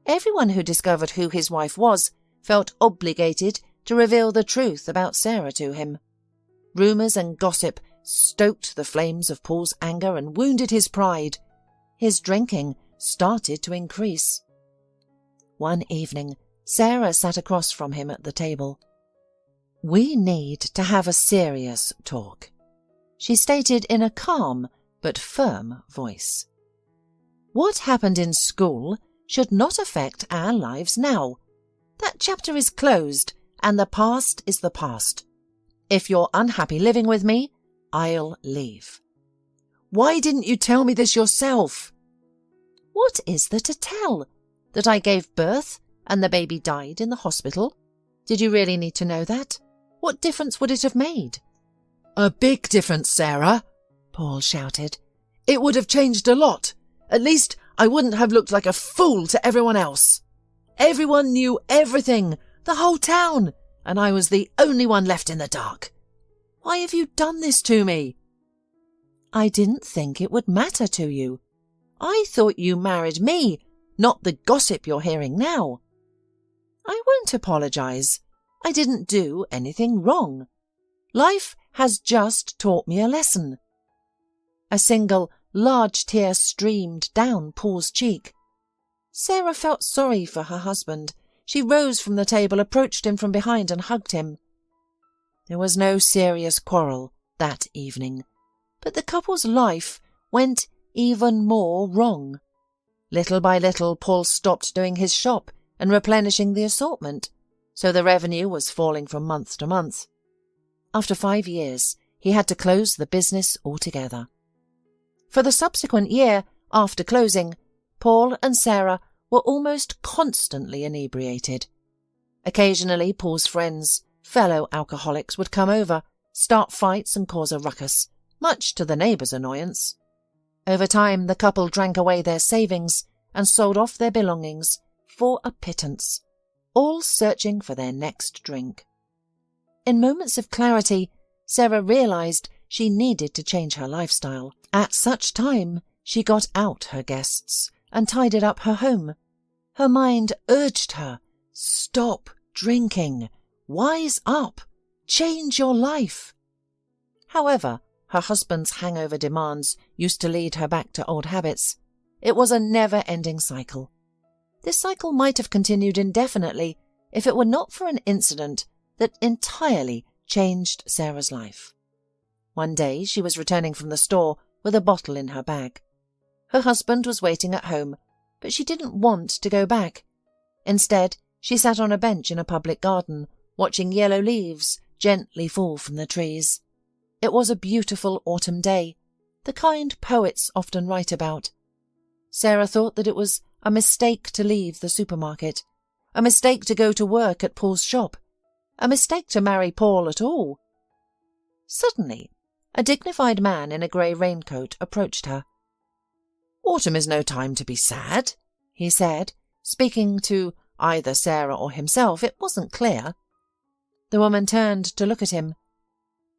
Everyone who discovered who his wife was felt obligated to reveal the truth about Sarah to him. Rumours and gossip stoked the flames of Paul's anger and wounded his pride. His drinking started to increase. One evening, Sarah sat across from him at the table. "We need to have a serious talk," she stated in a calm but firm voice. "What happened in school should not affect our lives now. That chapter is closed, and the past is the past. If you're unhappy living with me, I'll leave." "Why didn't you tell me this yourself?" "What is there to tell? That I gave birth and the baby died in the hospital? Did you really need to know that? What difference would it have made? A big difference, Sarah, Paul shouted. It would have changed a lot. At least I wouldn't have looked like a fool to everyone else. Everyone knew everything, the whole town, and I was the only one left in the dark. Why have you done this to me? I didn't think it would matter to you. I thought you married me, not the gossip you're hearing now. I won't apologize. I didn't do anything wrong. Life has just taught me a lesson. A single large tear streamed down Paul's cheek. Sarah felt sorry for her husband. She rose from the table, approached him from behind and hugged him. There was no serious quarrel that evening, but the couple's life went even more wrong. Little by little, Paul stopped doing his shop and replenishing the assortment, so the revenue was falling from month to month. After 5 years, he had to close the business altogether. For the subsequent year, after closing, Paul and Sarah were almost constantly inebriated. Occasionally, Paul's friends, fellow alcoholics, would come over, start fights and cause a ruckus, much to the neighbours' annoyance. Over time, the couple drank away their savings and sold off their belongings for a pittance, all searching for their next drink. In moments of clarity, Sarah realised she needed to change her lifestyle. At such time, she got out her guests and tidied up her home. Her mind urged her, stop drinking, wise up, change your life. However, her husband's hangover demands used to lead her back to old habits. It was a never-ending cycle. This cycle might have continued indefinitely if it were not for an incident that entirely changed Sarah's life. One day she was returning from the store with a bottle in her bag. Her husband was waiting at home, but she didn't want to go back. Instead, she sat on a bench in a public garden, watching yellow leaves gently fall from the trees. It was a beautiful autumn day, the kind poets often write about. Sarah thought that it was a mistake to leave the supermarket, a mistake to go to work at Paul's shop, a mistake to marry Paul at all. Suddenly, a dignified man in a grey raincoat approached her. "Autumn is no time to be sad," he said, speaking to either Sarah or himself. It wasn't clear. The woman turned to look at him.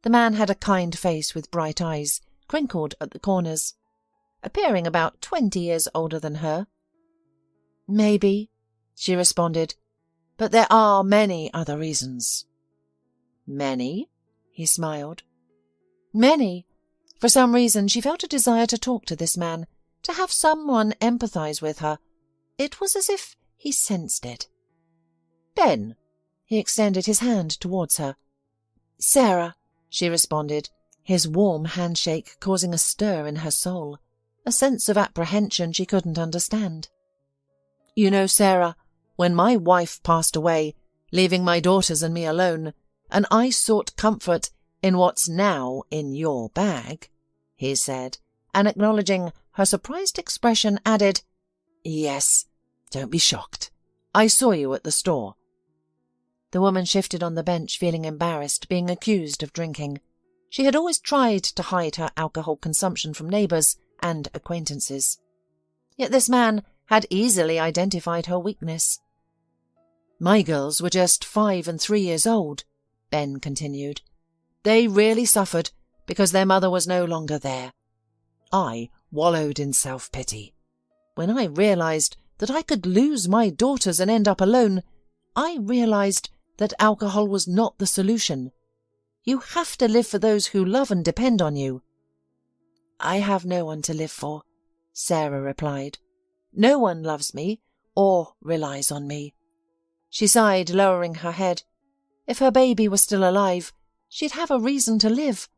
The man had a kind face with bright eyes, crinkled at the corners, appearing about 20 years older than her. "Maybe," she responded, "but there are many other reasons." "Many?" he smiled. "Many." For some reason she felt a desire to talk to this man, to have someone empathise with her. It was as if he sensed it. "Ben." He extended his hand towards her. "Sarah," she responded, his warm handshake causing a stir in her soul, a sense of apprehension she couldn't understand. "You know, Sarah, when my wife passed away, leaving my daughters and me alone, and I sought comfort in what's now in your bag," he said, and acknowledging her surprised expression, added, "Yes, don't be shocked. I saw you at the store." The woman shifted on the bench, feeling embarrassed, being accused of drinking. She had always tried to hide her alcohol consumption from neighbours and acquaintances. Yet this man had easily identified her weakness. "My girls were just 5 and 3 years old," Ben continued. "They really suffered because their mother was no longer there. I wallowed in self-pity. When I realised that I could lose my daughters and end up alone, I realised that alcohol was not the solution. You have to live for those who love and depend on you." "I have no one to live for," Sarah replied. "No one loves me or relies on me." She sighed, lowering her head. If her baby was still alive, she'd have a reason to live.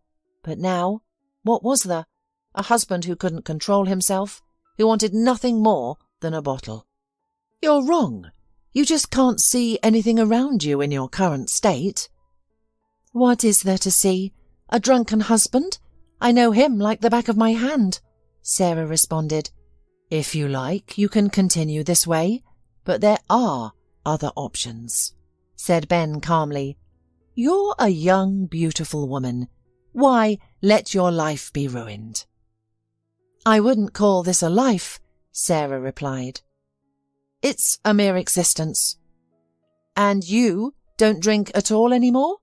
But now, what was there? A husband who couldn't control himself, who wanted nothing more than a bottle. "You're wrong. You just can't see anything around you in your current state." "What is there to see? A drunken husband? I know him like the back of my hand," Sarah responded. "If you like, you can continue this way, but there are other options." said Ben calmly. "You're a young, beautiful woman. Why let your life be ruined?" "I wouldn't call this a life," Sarah replied. "It's a mere existence." "And you don't drink at all anymore?"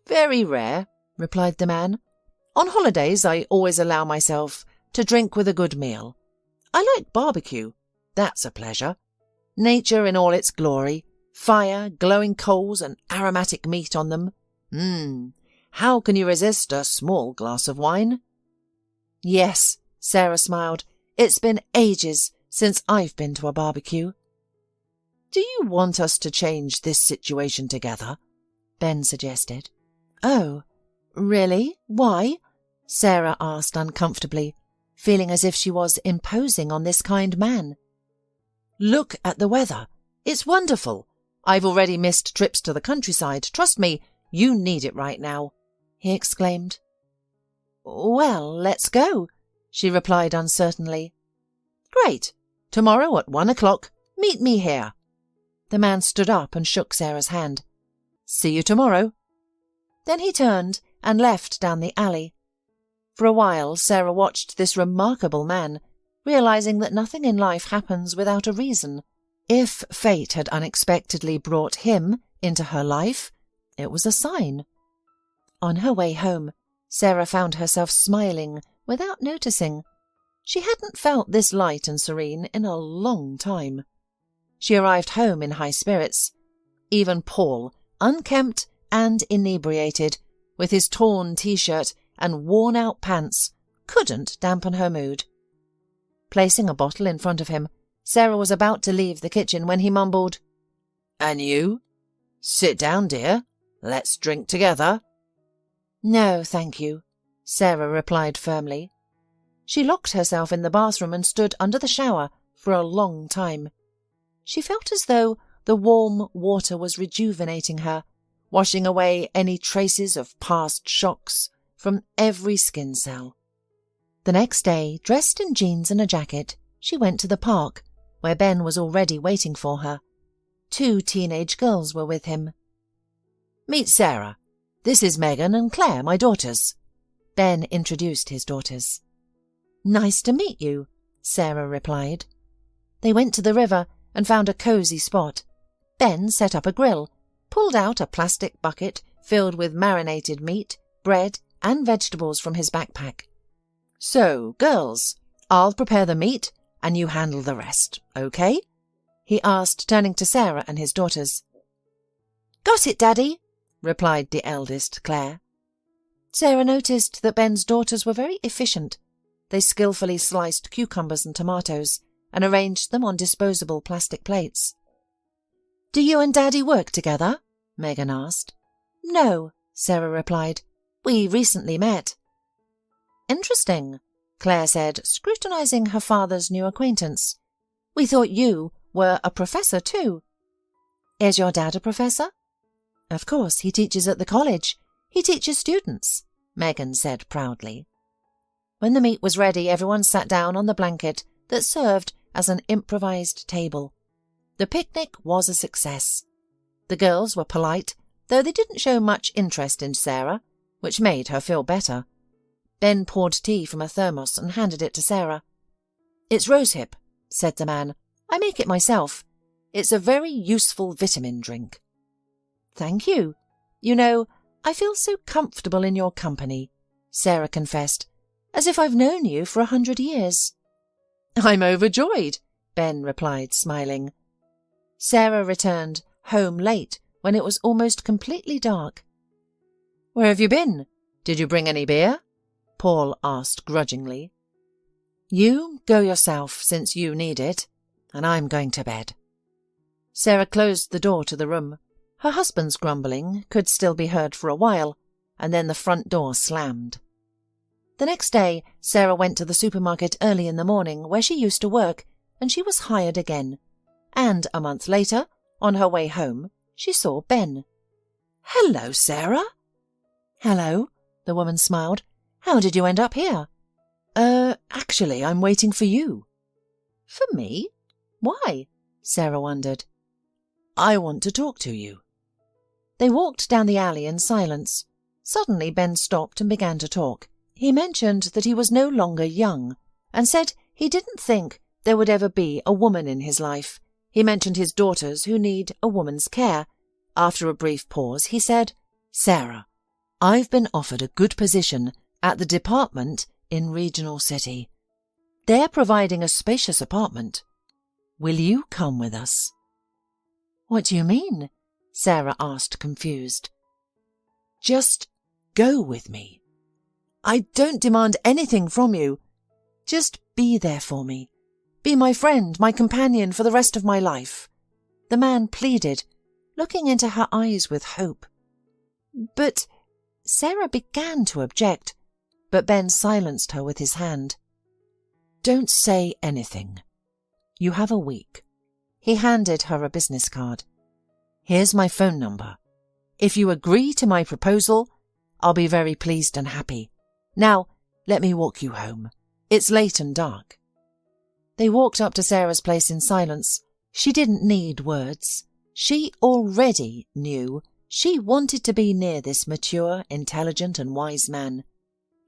"Very rare," replied the man. "On holidays I always allow myself to drink with a good meal. I like barbecue. That's a pleasure. Nature in all its glory, fire, glowing coals and aromatic meat on them. How can you resist a small glass of wine?" "Yes," Sarah smiled. "It's been ages since I've been to a barbecue." "Do you want us to change this situation together?" Ben suggested. "Oh, really? Why?" Sarah asked uncomfortably, feeling as if she was imposing on this kind man. "Look at the weather. It's wonderful. I've already missed trips to the countryside. Trust me, you need it right now," he exclaimed. "Well, let's go," she replied uncertainly. "Great. Tomorrow at 1 o'clock, meet me here." The man stood up and shook Sarah's hand. "See you tomorrow." Then he turned and left down the alley. For a while Sarah watched this remarkable man, realizing that nothing in life happens without a reason. If fate had unexpectedly brought him into her life, it was a sign. On her way home, Sarah found herself smiling without noticing. She hadn't felt this light and serene in a long time. She arrived home in high spirits. Even Paul, unkempt and inebriated, with his torn t-shirt and worn-out pants, couldn't dampen her mood. Placing a bottle in front of him, Sarah was about to leave the kitchen when he mumbled, "And you? Sit down, dear. Let's drink together." "No, thank you," Sarah replied firmly. She locked herself in the bathroom and stood under the shower for a long time. She felt as though the warm water was rejuvenating her, washing away any traces of past shocks from every skin cell. The next day, dressed in jeans and a jacket, she went to the park, where Ben was already waiting for her. 2 teenage girls were with him. "Meet Sarah. This is Megan and Claire, my daughters." Ben introduced his daughters. "Nice to meet you," Sarah replied. They went to the river and found a cosy spot. Ben set up a grill, pulled out a plastic bucket filled with marinated meat, bread, and vegetables from his backpack. "So, girls, I'll prepare the meat and you handle the rest, okay?" he asked, turning to Sarah and his daughters. "Got it, Daddy," replied the eldest, Claire. Sarah noticed that Ben's daughters were very efficient. They skillfully sliced cucumbers and tomatoes and arranged them on disposable plastic plates. "Do you and Daddy work together?" Megan asked. "No," Sarah replied. "We recently met." "Interesting," Claire said, scrutinizing her father's new acquaintance. "We thought you were a professor too." "Is your dad a professor?" "Of course, he teaches at the college. He teaches students," Megan said proudly. When the meat was ready, everyone sat down on the blanket that served as an improvised table. The picnic was a success. The girls were polite, though they didn't show much interest in Sarah, which made her feel better. Ben poured tea from a thermos and handed it to Sarah. "It's rosehip," said the man. "I make it myself. It's a very useful vitamin drink." "Thank you. You know, I feel so comfortable in your company," Sarah confessed, "as if I've known you for 100 years. "I'm overjoyed," Ben replied, smiling. Sarah returned home late when it was almost completely dark. "Where have you been? Did you bring any beer?" Paul asked grudgingly. "You go yourself, since you need it, and I'm going to bed." Sarah closed the door to the room. Her husband's grumbling could still be heard for a while, and then the front door slammed. The next day, Sarah went to the supermarket early in the morning where she used to work, and she was hired again. And a month later, on her way home, she saw Ben. "Hello, Sarah." "Hello," the woman smiled. "How did you end up here?" Actually, I'm waiting for you." "For me? Why?" Sarah wondered. "I want to talk to you," They walked down the alley in silence. Suddenly Ben stopped and began to talk. He mentioned that he was no longer young, and said he didn't think there would ever be a woman in his life. He mentioned his daughters who need a woman's care. After a brief pause, he said, "Sarah, I've been offered a good position at the department in Regional City. They're providing a spacious apartment. Will you come with us?" "What do you mean?" Sarah asked, confused. "Just go with me. I don't demand anything from you. Just be there for me. Be my friend, my companion for the rest of my life," the man pleaded, looking into her eyes with hope. "But—" Sarah began to object, but Ben silenced her with his hand. "Don't say anything. You have a week." He handed her a business card. "Here's my phone number. If you agree to my proposal, I'll be very pleased and happy. Now, let me walk you home. It's late and dark." They walked up to Sarah's place in silence. She didn't need words. She already knew she wanted to be near this mature, intelligent and wise man.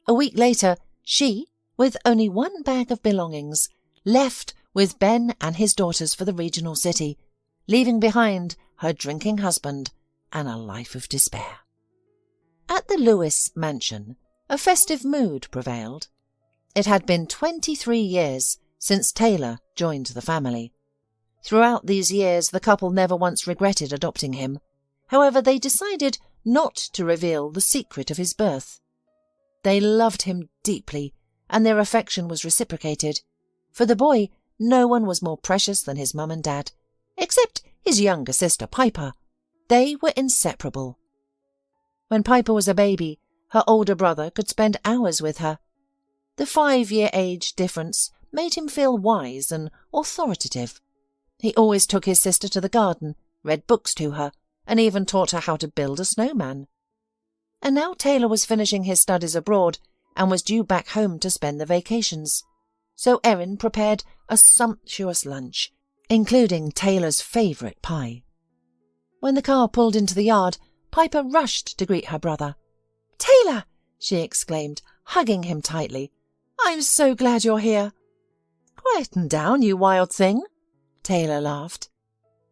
A week later, she, with only one bag of belongings, left with Ben and his daughters for the regional city, leaving behind her drinking husband and a life of despair. At the Lewis mansion, a festive mood prevailed. It had been 23 years since Taylor joined the family. Throughout these years, the couple never once regretted adopting him. However, they decided not to reveal the secret of his birth. They loved him deeply, and their affection was reciprocated. For the boy, no one was more precious than his mum and dad, except his younger sister Piper. They were inseparable. When Piper was a baby, her older brother could spend hours with her. The 5-year age difference made him feel wise and authoritative. He always took his sister to the garden, read books to her, and even taught her how to build a snowman. And now Taylor was finishing his studies abroad and was due back home to spend the vacations. So Erin prepared a sumptuous lunch, including Taylor's favourite pie. When the car pulled into the yard, Piper rushed to greet her brother. "Taylor!" she exclaimed, hugging him tightly. "I'm so glad you're here." "Quieten down, you wild thing," Taylor laughed.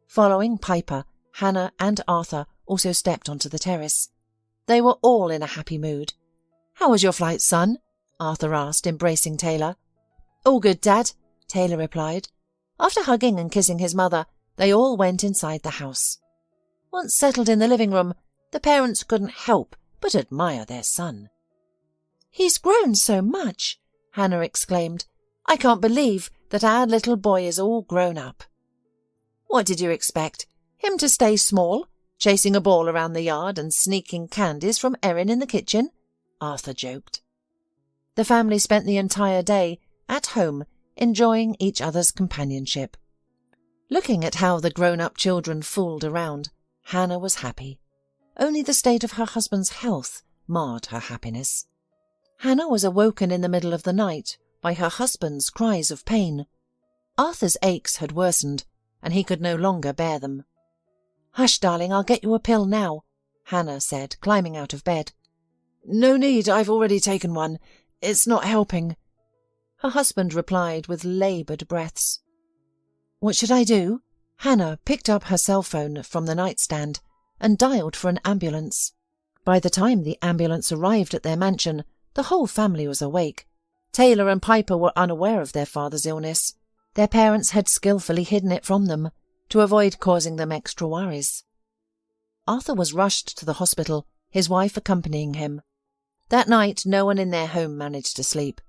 Following Piper, Hannah and Arthur also stepped onto the terrace. They were all in a happy mood. "How was your flight, son?" Arthur asked, embracing Taylor. "All good, Dad," Taylor replied. After hugging and kissing his mother, they all went inside the house. Once settled in the living room, the parents couldn't help but admire their son. "He's grown so much," Hannah exclaimed. "I can't believe that our little boy is all grown up." "What did you expect? Him to stay small, chasing a ball around the yard and sneaking candies from Erin in the kitchen?" Arthur joked. The family spent the entire day at home enjoying each other's companionship. Looking at how the grown-up children fooled around, Hannah was happy. Only the state of her husband's health marred her happiness. Hannah was awoken in the middle of the night by her husband's cries of pain. Arthur's aches had worsened, and he could no longer bear them. "Hush, darling, I'll get you a pill now," Hannah said, climbing out of bed. "No need, I've already taken one. It's not helping," her husband replied with laboured breaths. "What should I do?" Hannah picked up her cell phone from the nightstand and dialed for an ambulance. By the time the ambulance arrived at their mansion, the whole family was awake. Taylor and Piper were unaware of their father's illness. Their parents had skillfully hidden it from them to avoid causing them extra worries. Arthur was rushed to the hospital, his wife accompanying him. That night, no one in their home managed to sleep.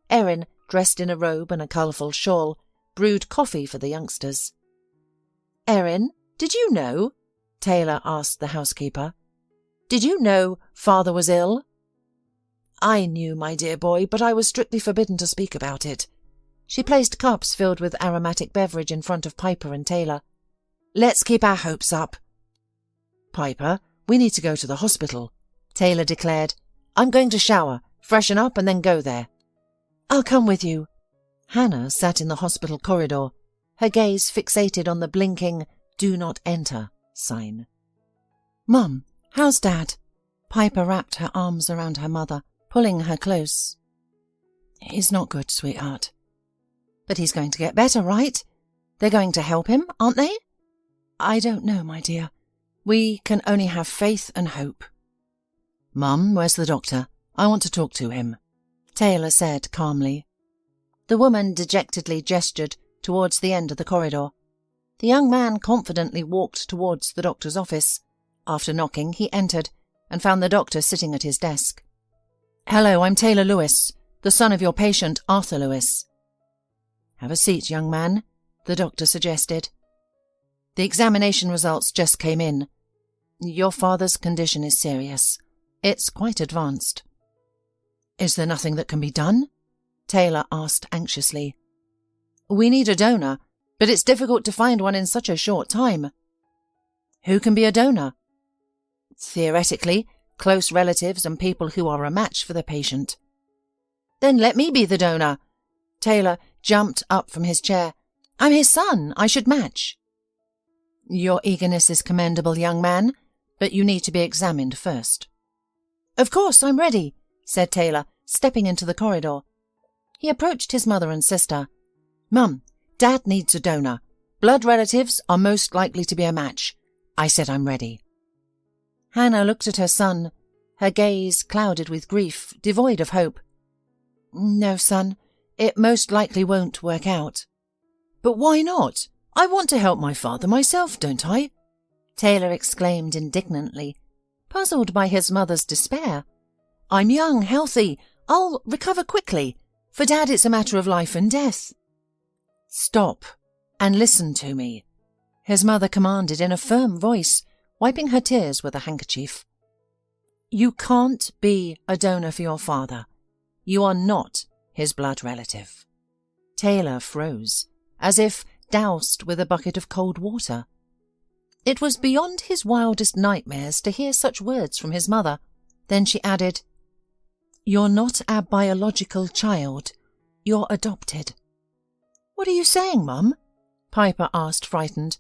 Erin, dressed in a robe and a colourful shawl, brewed coffee for the youngsters. "Erin, did you know?" Taylor asked the housekeeper. "Did you know Father was ill?" "I knew, my dear boy, but I was strictly forbidden to speak about it." She placed cups filled with aromatic beverage in front of Piper and Taylor. "Let's keep our hopes up." "Piper, we need to go to the hospital," Taylor declared. "I'm going to shower, freshen up and then go there." "I'll come with you." Hannah sat in the hospital corridor, her gaze fixated on the blinking "Do not enter" sign. Mum, how's Dad? Piper wrapped her arms around her mother, pulling her close. He's not good, sweetheart. But he's going to get better, right? They're going to help him, aren't they? I don't know, my dear. We can only have faith and hope. Mum, where's the doctor? I want to talk to him, Taylor said calmly. The woman dejectedly gestured towards the end of the corridor. The young man confidently walked towards the doctor's office. After knocking, he entered and found the doctor sitting at his desk. Hello, I'm Taylor Lewis, the son of your patient, Arthur Lewis. Have a seat, young man, the doctor suggested. The examination results just came in. Your father's condition is serious. It's quite advanced. Is there nothing that can be done? Taylor asked anxiously. We need a donor, but it's difficult to find one in such a short time. Who can be a donor? Theoretically, close relatives and people who are a match for the patient. Then let me be the donor. Taylor jumped up from his chair. I'm his son. I should match. Your eagerness is commendable, young man, but you need to be examined first. Of course, I'm ready, said Taylor, stepping into the corridor. He approached his mother and sister. Mum, Dad needs a donor. Blood relatives are most likely to be a match. I said I'm ready. Hannah looked at her son, her gaze clouded with grief, devoid of hope. No, son, it most likely won't work out. But why not? I want to help my father myself, don't I? Taylor exclaimed indignantly, puzzled by his mother's despair. I'm young, healthy. I'll recover quickly. For Dad, it's a matter of life and death. Stop and listen to me, his mother commanded in a firm voice, wiping her tears with a handkerchief. You can't be a donor for your father. You are not his blood relative. Taylor froze, as if doused with a bucket of cold water. It was beyond his wildest nightmares to hear such words from his mother. Then she added, You're not our biological child. You're adopted. What are you saying, Mum? Piper asked, frightened.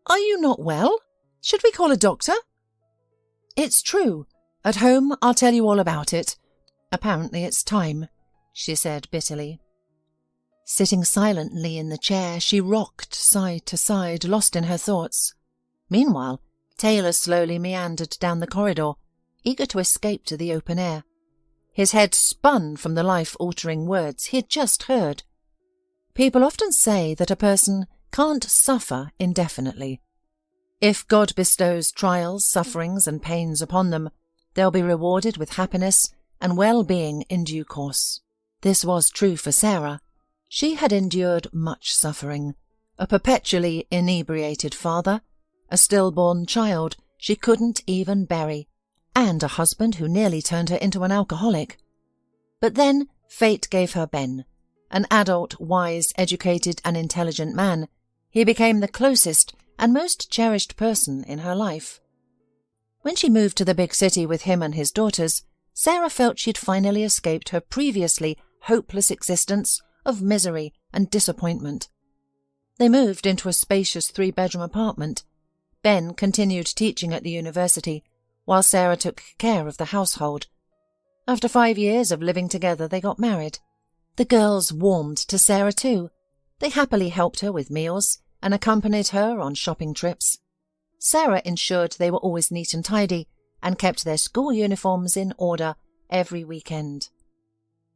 Are you not well? Should we call a doctor? It's true. At home, I'll tell you all about it. Apparently it's time, she said bitterly. Sitting silently in the chair, she rocked side to side, lost in her thoughts. Meanwhile, Taylor slowly meandered down the corridor, eager to escape to the open air. His head spun from the life-altering words he had just heard. People often say that a person can't suffer indefinitely. If God bestows trials, sufferings, and pains upon them, they'll be rewarded with happiness and well-being in due course. This was true for Sarah. She had endured much suffering, a perpetually inebriated father, a stillborn child she couldn't even bury, and a husband who nearly turned her into an alcoholic. But then fate gave her Ben, an adult, wise, educated, and intelligent man. He became the closest and most cherished person in her life. When she moved to the big city with him and his daughters, Sarah felt she'd finally escaped her previously hopeless existence of misery and disappointment. They moved into a spacious 3-bedroom apartment. Ben continued teaching at the university, while Sarah took care of the household. After 5 years of living together, they got married. The girls warmed to Sarah too. They happily helped her with meals and accompanied her on shopping trips. Sarah ensured they were always neat and tidy and kept their school uniforms in order every weekend.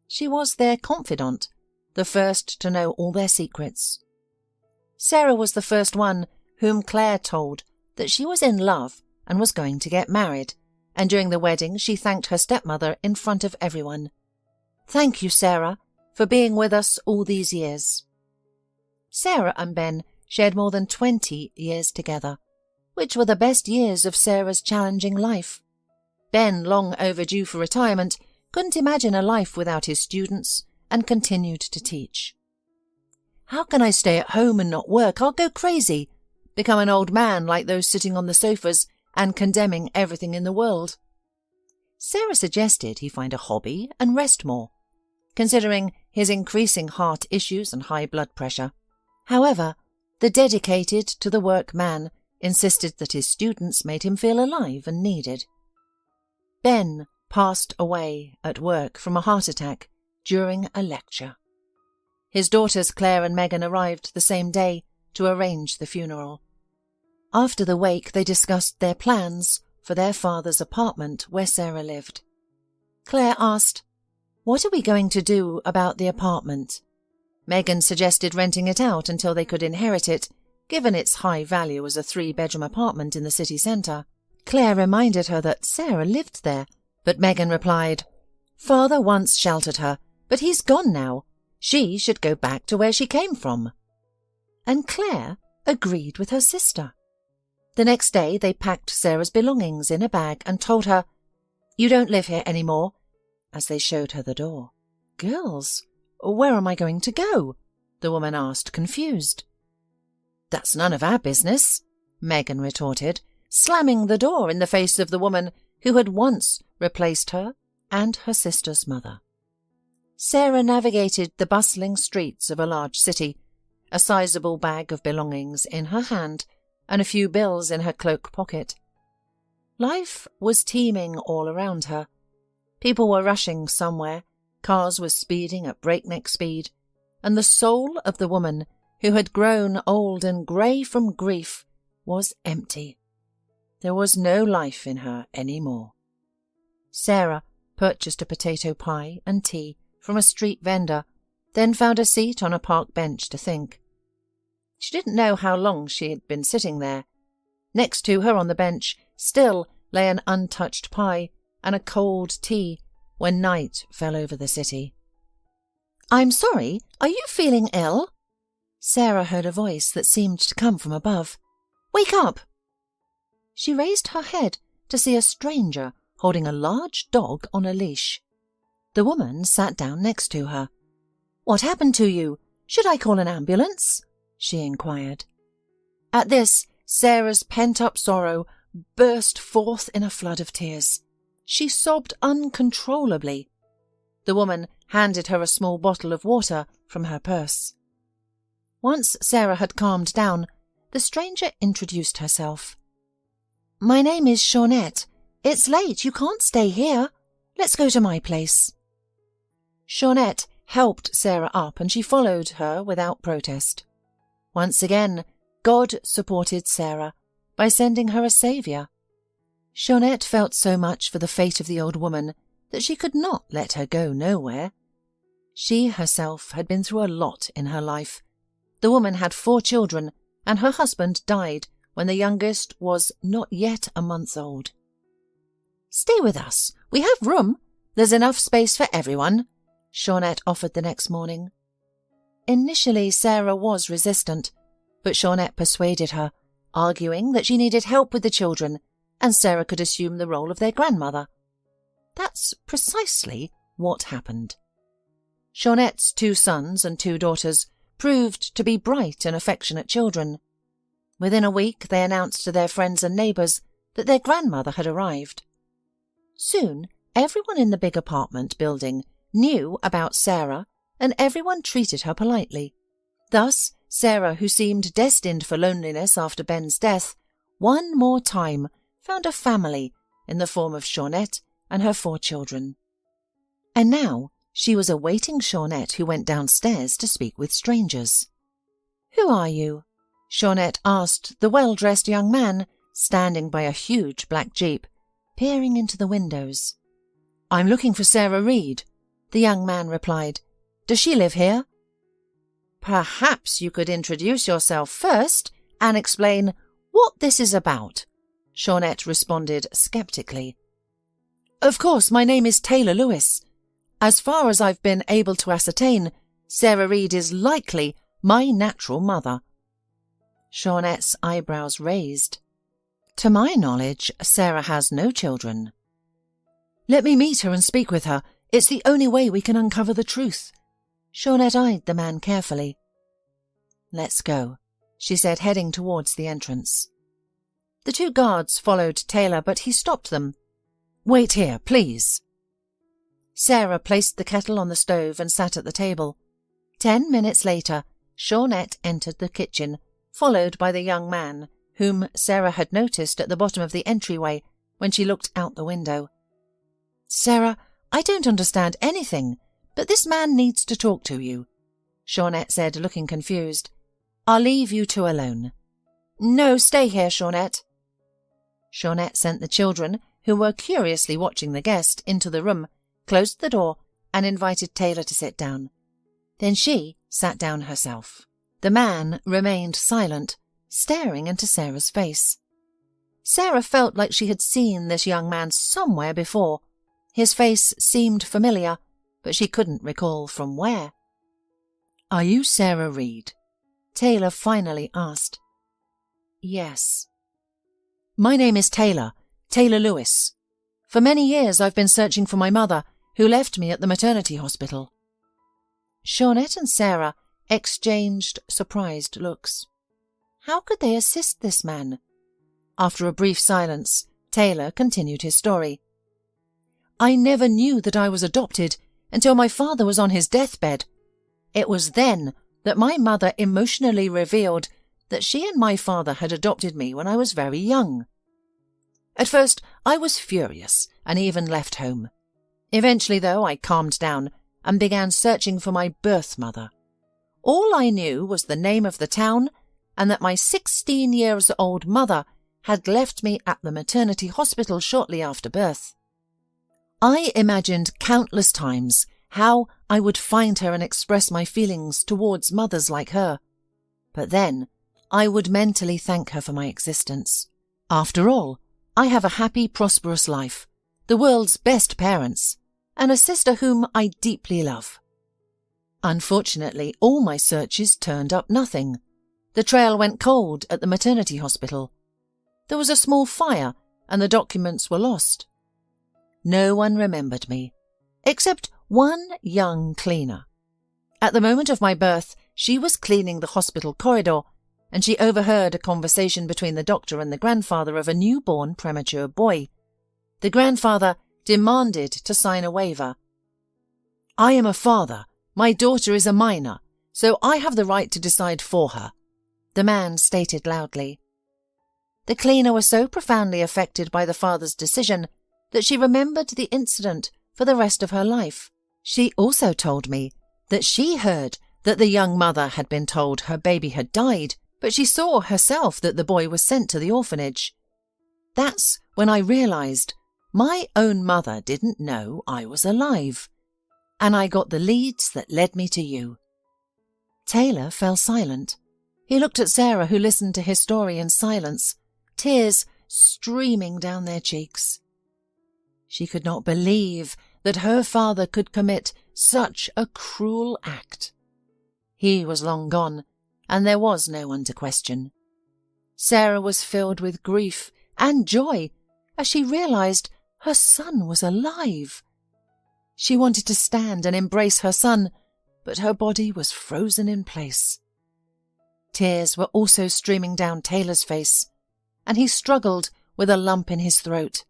She was their confidant, the first to know all their secrets. Sarah was the first one whom Claire told that she was in love and was going to get married, and during the wedding she thanked her stepmother in front of everyone. Thank you, Sarah, for being with us all these years. Sarah and Ben shared more than 20 years together, which were the best years of Sarah's challenging life. Ben, long overdue for retirement, couldn't imagine a life without his students and continued to teach. How can I stay at home and not work? I'll go crazy, become an old man like those sitting on the sofas and condemning everything in the world. Sarah suggested he find a hobby and rest more, considering his increasing heart issues and high blood pressure. However, the dedicated to the work man insisted that his students made him feel alive and needed. Ben passed away at work from a heart attack during a lecture. His daughters Claire and Megan arrived the same day to arrange the funeral. After the wake, they discussed their plans for their father's apartment where Sarah lived. Claire asked, "What are we going to do about the apartment?" Megan suggested renting it out until they could inherit it, given its high value as a 3-bedroom apartment in the city centre. Claire reminded her that Sarah lived there, but Megan replied, "Father once sheltered her, but he's gone now. She should go back to where she came from." And Claire agreed with her sister. The next day they packed Sarah's belongings in a bag and told her, "You don't live here anymore," as they showed her the door. "Girls, where am I going to go?" the woman asked, confused. "That's none of our business," Megan retorted, slamming the door in the face of the woman who had once replaced her and her sister's mother. Sarah navigated the bustling streets of a large city, a sizable bag of belongings in her hand and a few bills in her cloak pocket. Life was teeming all around her. People were rushing somewhere, cars were speeding at breakneck speed, and the soul of the woman, who had grown old and grey from grief, was empty. There was no life in her any more. Sarah purchased a potato pie and tea from a street vendor, then found a seat on a park bench to think. She didn't know how long she had been sitting there. Next to her on the bench still lay an untouched pie and a cold tea when night fell over the city. "I'm sorry, are you feeling ill?" Sarah heard a voice that seemed to come from above. "Wake up!" She raised her head to see a stranger holding a large dog on a leash. The woman sat down next to her. "What happened to you? Should I call an ambulance?" she inquired. At this, Sarah's pent-up sorrow burst forth in a flood of tears. She sobbed uncontrollably. The woman handed her a small bottle of water from her purse. Once Sarah had calmed down, the stranger introduced herself. "My name is Shawnette. It's late, you can't stay here. Let's go to my place." Shawnette helped Sarah up and she followed her without protest. Once again, God supported Sarah by sending her a saviour. Shawnette felt so much for the fate of the old woman that she could not let her go nowhere. She herself had been through a lot in her life. The woman had 4 children, and her husband died when the youngest was not yet a month old. "Stay with us. We have room. There's enough space for everyone," Shawnette offered the next morning. Initially, Sarah was resistant, but Shawnette persuaded her, arguing that she needed help with the children, and Sarah could assume the role of their grandmother. That's precisely what happened. Shawnette's 2 sons and 2 daughters proved to be bright and affectionate children. Within a week, they announced to their friends and neighbours that their grandmother had arrived. Soon, everyone in the big apartment building knew about Sarah, and everyone treated her politely. Thus, Sarah, who seemed destined for loneliness after Ben's death, one more time found a family in the form of Shawnette and her 4 children. And now she was awaiting Shawnette, who went downstairs to speak with strangers. "Who are you?" Shawnette asked the well-dressed young man standing by a huge black jeep, peering into the windows. "I'm looking for Sarah Reed," the young man replied. "Does she live here?" "Perhaps you could introduce yourself first and explain what this is about," Shawnette responded skeptically. "Of course, my name is Taylor Lewis. As far as I've been able to ascertain, Sarah Reed is likely my natural mother." Shawnette's eyebrows raised. "To my knowledge, Sarah has no children." "Let me meet her and speak with her. It's the only way we can uncover the truth." Shawnette eyed the man carefully. "Let's go," she said, heading towards the entrance. The 2 guards followed Taylor, but he stopped them. "Wait here, please." Sarah placed the kettle on the stove and sat at the table. 10 minutes later, Shawnette entered the kitchen, followed by the young man, whom Sarah had noticed at the bottom of the entryway when she looked out the window. "Sarah, I don't understand anything, but this man needs to talk to you," Shaunette said, looking confused. "I'll leave you two alone." "No, stay here, Shaunette." Shaunette sent the children, who were curiously watching the guest, into the room, closed the door, and invited Taylor to sit down. Then she sat down herself. The man remained silent, staring into Sarah's face. Sarah felt like she had seen this young man somewhere before. His face seemed familiar, but she couldn't recall from where. "Are you Sarah Reed?" Taylor finally asked. "Yes." "My name is Taylor Lewis. For many years I've been searching for my mother, who left me at the maternity hospital." Shaunette and Sarah exchanged surprised looks. How could they assist this man? After a brief silence, Taylor continued his story. "I never knew that I was adopted until my father was on his deathbed. It was then that my mother emotionally revealed that she and my father had adopted me when I was very young. At first, I was furious and even left home. Eventually, though, I calmed down and began searching for my birth mother. All I knew was the name of the town and that my 16-year-old mother had left me at the maternity hospital shortly after birth. I imagined countless times how I would find her and express my feelings towards mothers like her. But then I would mentally thank her for my existence. After all, I have a happy, prosperous life, the world's best parents, and a sister whom I deeply love. Unfortunately, all my searches turned up nothing. The trail went cold at the maternity hospital. There was a small fire, and the documents were lost. No one remembered me, except one young cleaner. At the moment of my birth, she was cleaning the hospital corridor, and she overheard a conversation between the doctor and the grandfather of a newborn premature boy. The grandfather demanded to sign a waiver. "I am a father. My daughter is a minor, so I have the right to decide for her," the man stated loudly. The cleaner was so profoundly affected by the father's decision that she remembered the incident for the rest of her life. She also told me that she heard that the young mother had been told her baby had died, but she saw herself that the boy was sent to the orphanage. That's when I realized my own mother didn't know I was alive, and I got the leads that led me to you. Taylor fell silent. He looked at Sarah, who listened to his story in silence, tears streaming down their cheeks. She could not believe that her father could commit such a cruel act. He was long gone, and there was no one to question. Sarah was filled with grief and joy as she realized her son was alive. She wanted to stand and embrace her son, but her body was frozen in place. Tears were also streaming down Taylor's face, and he struggled with a lump in his throat.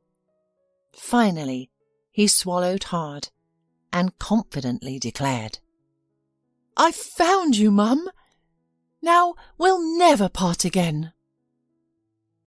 Finally, he swallowed hard and confidently declared, "I've found you, Mum. Now we'll never part again."